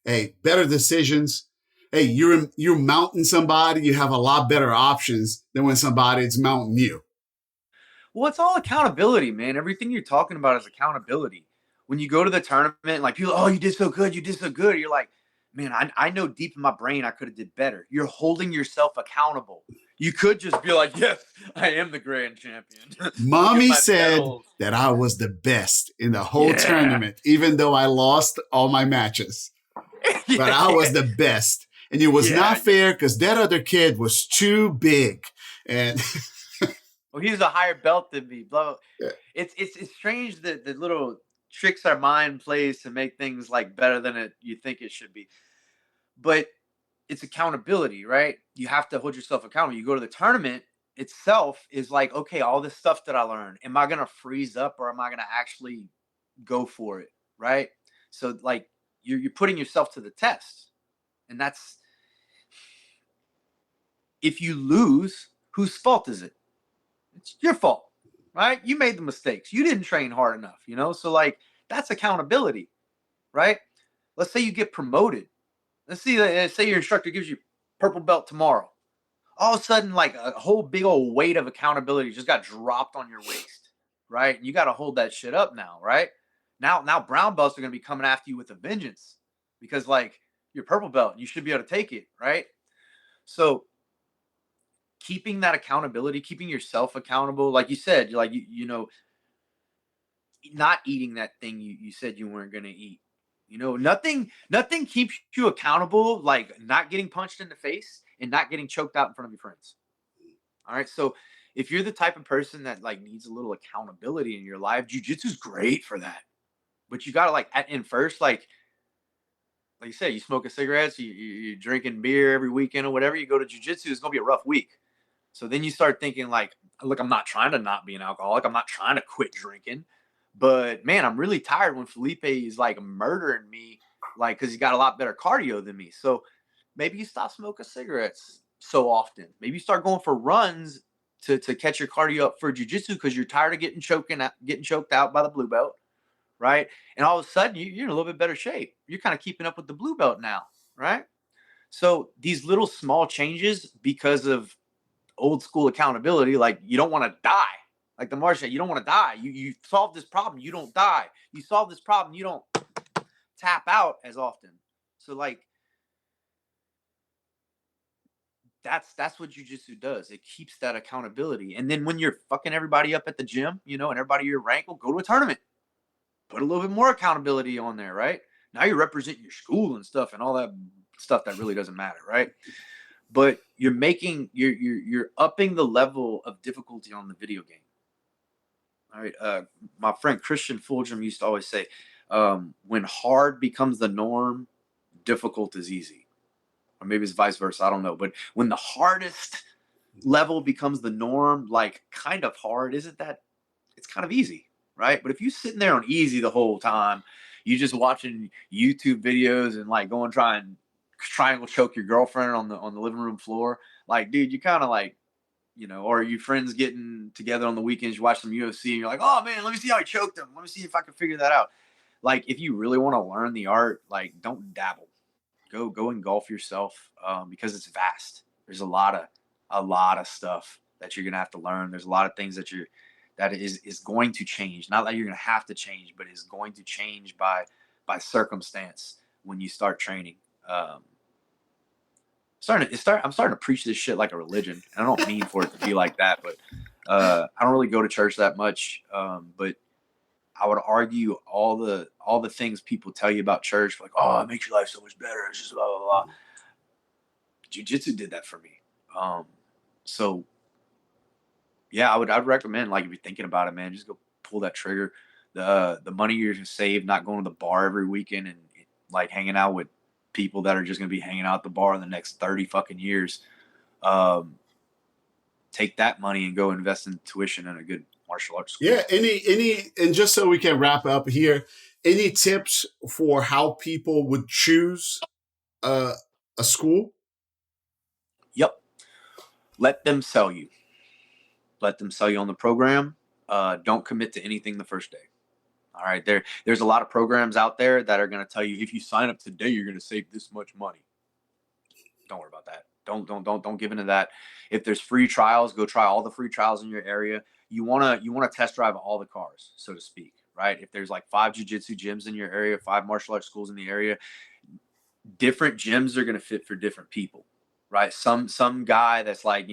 Hey, better decisions. Hey, you're mounting somebody, you have a lot better options than when somebody's mounting you. Well, it's all accountability, man. Everything you're talking about is accountability. When you go to the tournament, like people, oh, you did so good, you did so good. You're like, man, I know deep in my brain I could have did better. You're holding yourself accountable. You could just be like, yes, I am the grand champion. Mommy said that I was the best in the whole tournament, even though I lost all my matches. But I was the best. And it was not fair because that other kid was too big. And well, he's a higher belt than me. Blah. Yeah. It's strange that the little tricks our mind plays to make things like better than you think it should be. But it's accountability, right? You have to hold yourself accountable. You go to the tournament itself is like, okay, all this stuff that I learned, am I going to freeze up or am I going to actually go for it? Right. So like you're putting yourself to the test, and that's, if you lose, whose fault is it? It's your fault, right? You made the mistakes. You didn't train hard enough, So like that's accountability, right? Let's say you get promoted. Let's say your instructor gives you purple belt tomorrow. All of a sudden, like a whole big old weight of accountability just got dropped on your waist, right? And you got to hold that shit up now, right? Now brown belts are going to be coming after you with a vengeance because like you're purple belt, you should be able to take it, right? So keeping that accountability, keeping yourself accountable, like you said, you're like, not eating that thing you said you weren't going to eat. Nothing keeps you accountable like not getting punched in the face and not getting choked out in front of your friends. All right. So if you're the type of person that like needs a little accountability in your life, jiu-jitsu is great for that. But you got to like in first, like you said, you smoking cigarettes, you're drinking beer every weekend or whatever, you go to jiu-jitsu, it's going to be a rough week. So then you start thinking like, look, I'm not trying to not be an alcoholic. I'm not trying to quit drinking. But man, I'm really tired when Felipe is like murdering me, like, because he's got a lot better cardio than me. So maybe you stop smoking cigarettes so often. Maybe you start going for runs to catch your cardio up for jiu-jitsu because you're tired of getting choked out by the blue belt, right? And all of a sudden you're in a little bit better shape. You're kind of keeping up with the blue belt now, right? So these little small changes, because of old school accountability, like you don't want to die. Like the Martian, you don't want to die. You solve this problem, you don't die. You solve this problem, you don't tap out as often. So like that's what jiu-jitsu does. It keeps that accountability. And then when you're fucking everybody up at the gym, and everybody your rank will go to a tournament. Put a little bit more accountability on there, right? Now you're representing your school and stuff and all that stuff that really doesn't matter, right? But you're upping the level of difficulty on the video game. All right. My friend Christian Fulgham used to always say, when hard becomes the norm, difficult is easy. Or maybe it's vice versa. I don't know. But when the hardest level becomes the norm, like kind of hard, isn't that it's kind of easy, right? But if you're sitting there on easy the whole time, you just watching YouTube videos and like going try and triangle choke your girlfriend on the living room floor, like, dude, you kind of like, or you friends getting together on the weekends, you watch some UFC and you're like, oh man, let me see how I choked him. Let me see if I can figure that out. Like, if you really want to learn the art, like, don't dabble. Go and golf yourself, because it's vast. There's a lot of stuff that you're gonna have to learn. There's a lot of things that is going to change. Not that you're gonna have to change, but is going to change by circumstance when you start training. I'm starting to preach this shit like a religion, and I don't mean for it to be like that, but I don't really go to church that much. But I would argue all the things people tell you about church, like, oh, it makes your life so much better. It's just blah blah blah. Jiu-jitsu did that for me. So yeah, I'd recommend, like, if you're thinking about it, man, just go pull that trigger. The money you're gonna save not going to the bar every weekend and like hanging out with people that are just gonna be hanging out at the bar in the next 30 fucking years. Take that money and go invest in tuition in a good martial arts school. Yeah. And just so we can wrap up here, any tips for how people would choose a school? Yep. Let them sell you. Let them sell you on the program. Don't commit to anything the first day. All right. There's a lot of programs out there that are going to tell you, if you sign up today, you're going to save this much money. Don't worry about that. Don't give into that. If there's free trials, go try all the free trials in your area. You wanna test drive all the cars, so to speak, right? If there's like 5 jiu-jitsu gyms in your area, 5 martial arts schools in the area, different gyms are gonna fit for different people, right? Some guy that's like,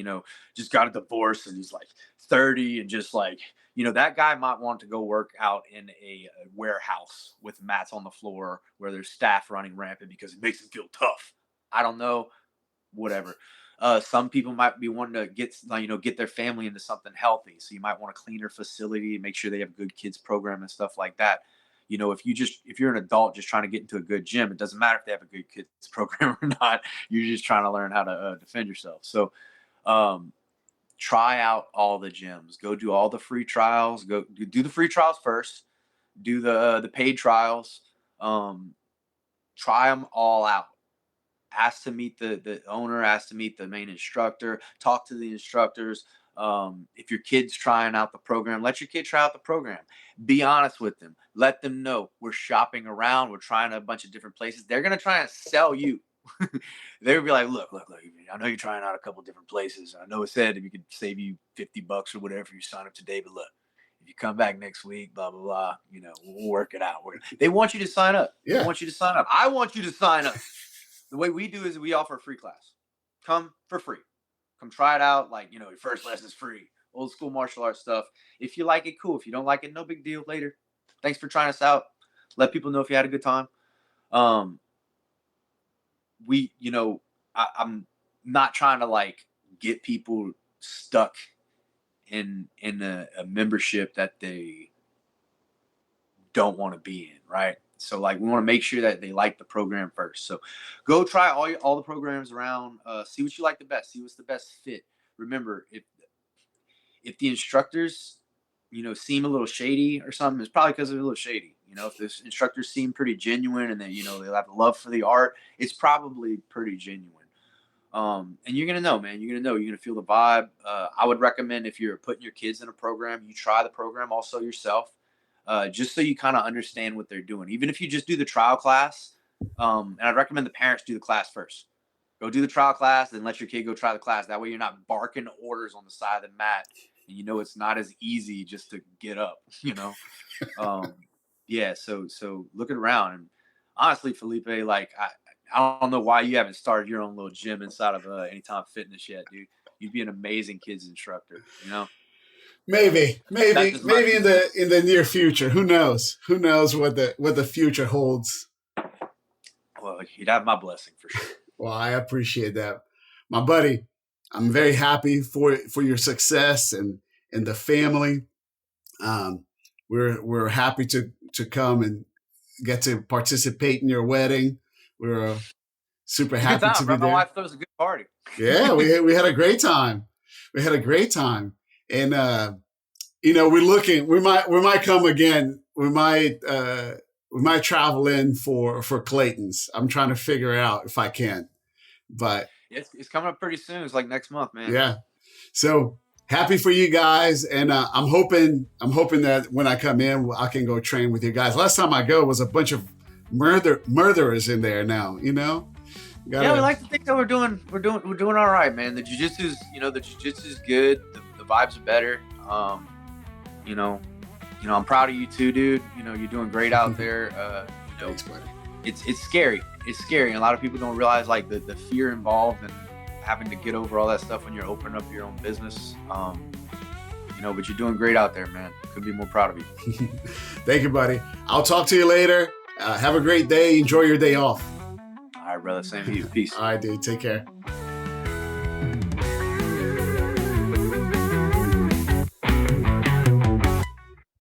just got a divorce and he's like 30 and just like, that guy might want to go work out in a warehouse with mats on the floor where there's staff running rampant because it makes him feel tough. I don't know, whatever. Some people might be wanting to get their family into something healthy. So you might want a cleaner facility, make sure they have good kids program and stuff like that. If you're an adult just trying to get into a good gym, it doesn't matter if they have a good kids program or not. You're just trying to learn how to defend yourself. So try out all the gyms. Go do all the free trials. Go do the free trials first. Do the paid trials. Try them all out. Ask to meet the owner, ask to meet the main instructor, talk to the instructors. If your kid's trying out the program, let your kid try out the program. Be honest with them. Let them know we're shopping around. We're trying a bunch of different places. They're going to try and sell you. They'll be like, look, I know you're trying out a couple different places. I know it said if you could save you $50 or whatever if you sign up today, but look, if you come back next week, blah, blah, blah, we'll work it out. They want you to sign up. Yeah. They want you to sign up. I want you to sign up. The way we do is we offer a free class. Come for free. Come try it out. Like, your first lesson is free. Old school martial arts stuff. If you like it, cool. If you don't like it, no big deal. Later. Thanks for trying us out. Let people know if you had a good time. I'm not trying to like get people stuck in a membership that they don't want to be in, right? So like we want to make sure that they like the program first. So go try all the programs around. See what you like the best. See what's the best fit. Remember, if the instructors, seem a little shady or something, it's probably because they're a little shady. If the instructors seem pretty genuine and they have love for the art, it's probably pretty genuine. And you're gonna know, man. You're gonna feel the vibe. I would recommend, if you're putting your kids in a program, you try the program also yourself. Just so you kind of understand what they're doing. Even if you just do the trial class, and I'd recommend the parents do the class first. Go do the trial class, then let your kid go try the class. That way you're not barking orders on the side of the mat. And it's not as easy just to get up, Yeah, so looking around. And honestly, Felipe, like, I don't know why you haven't started your own little gym inside of Anytime Fitness yet, dude. You'd be an amazing kids instructor, Maybe That's just my in the near future. Who knows? Who knows what the future holds? Well, you'd have my blessing for sure. Well, I appreciate that, my buddy. I'm very happy for your success and the family. Um, we're happy to come and get to participate in your wedding. We're super It's a good happy to time, be bro. My there. wife throws a good party. Yeah, we had a great time. We had a great time, and we might come again. We might travel in for Clayton's. I'm trying to figure out if I can, but It's coming up pretty soon. It's like next month, man. yeah. So happy for you guys, and I'm hoping that when I come in, I can go train with you guys. Last time I go was a bunch of murderers in there. Now Yeah, we like to think that we're doing all right, man. The jiu-jitsu's good. The vibes are better. I'm proud of you too, dude. You're doing great out there. Thanks, buddy. It's scary. It's scary, and a lot of people don't realize like the fear involved and having to get over all that stuff when you're opening up your own business. But you're doing great out there, man. Couldn't be more proud of you. Thank you, buddy. I'll talk to you later. Have a great day. Enjoy your day off. All right, brother. Same to you. Peace. All right, dude. Take care.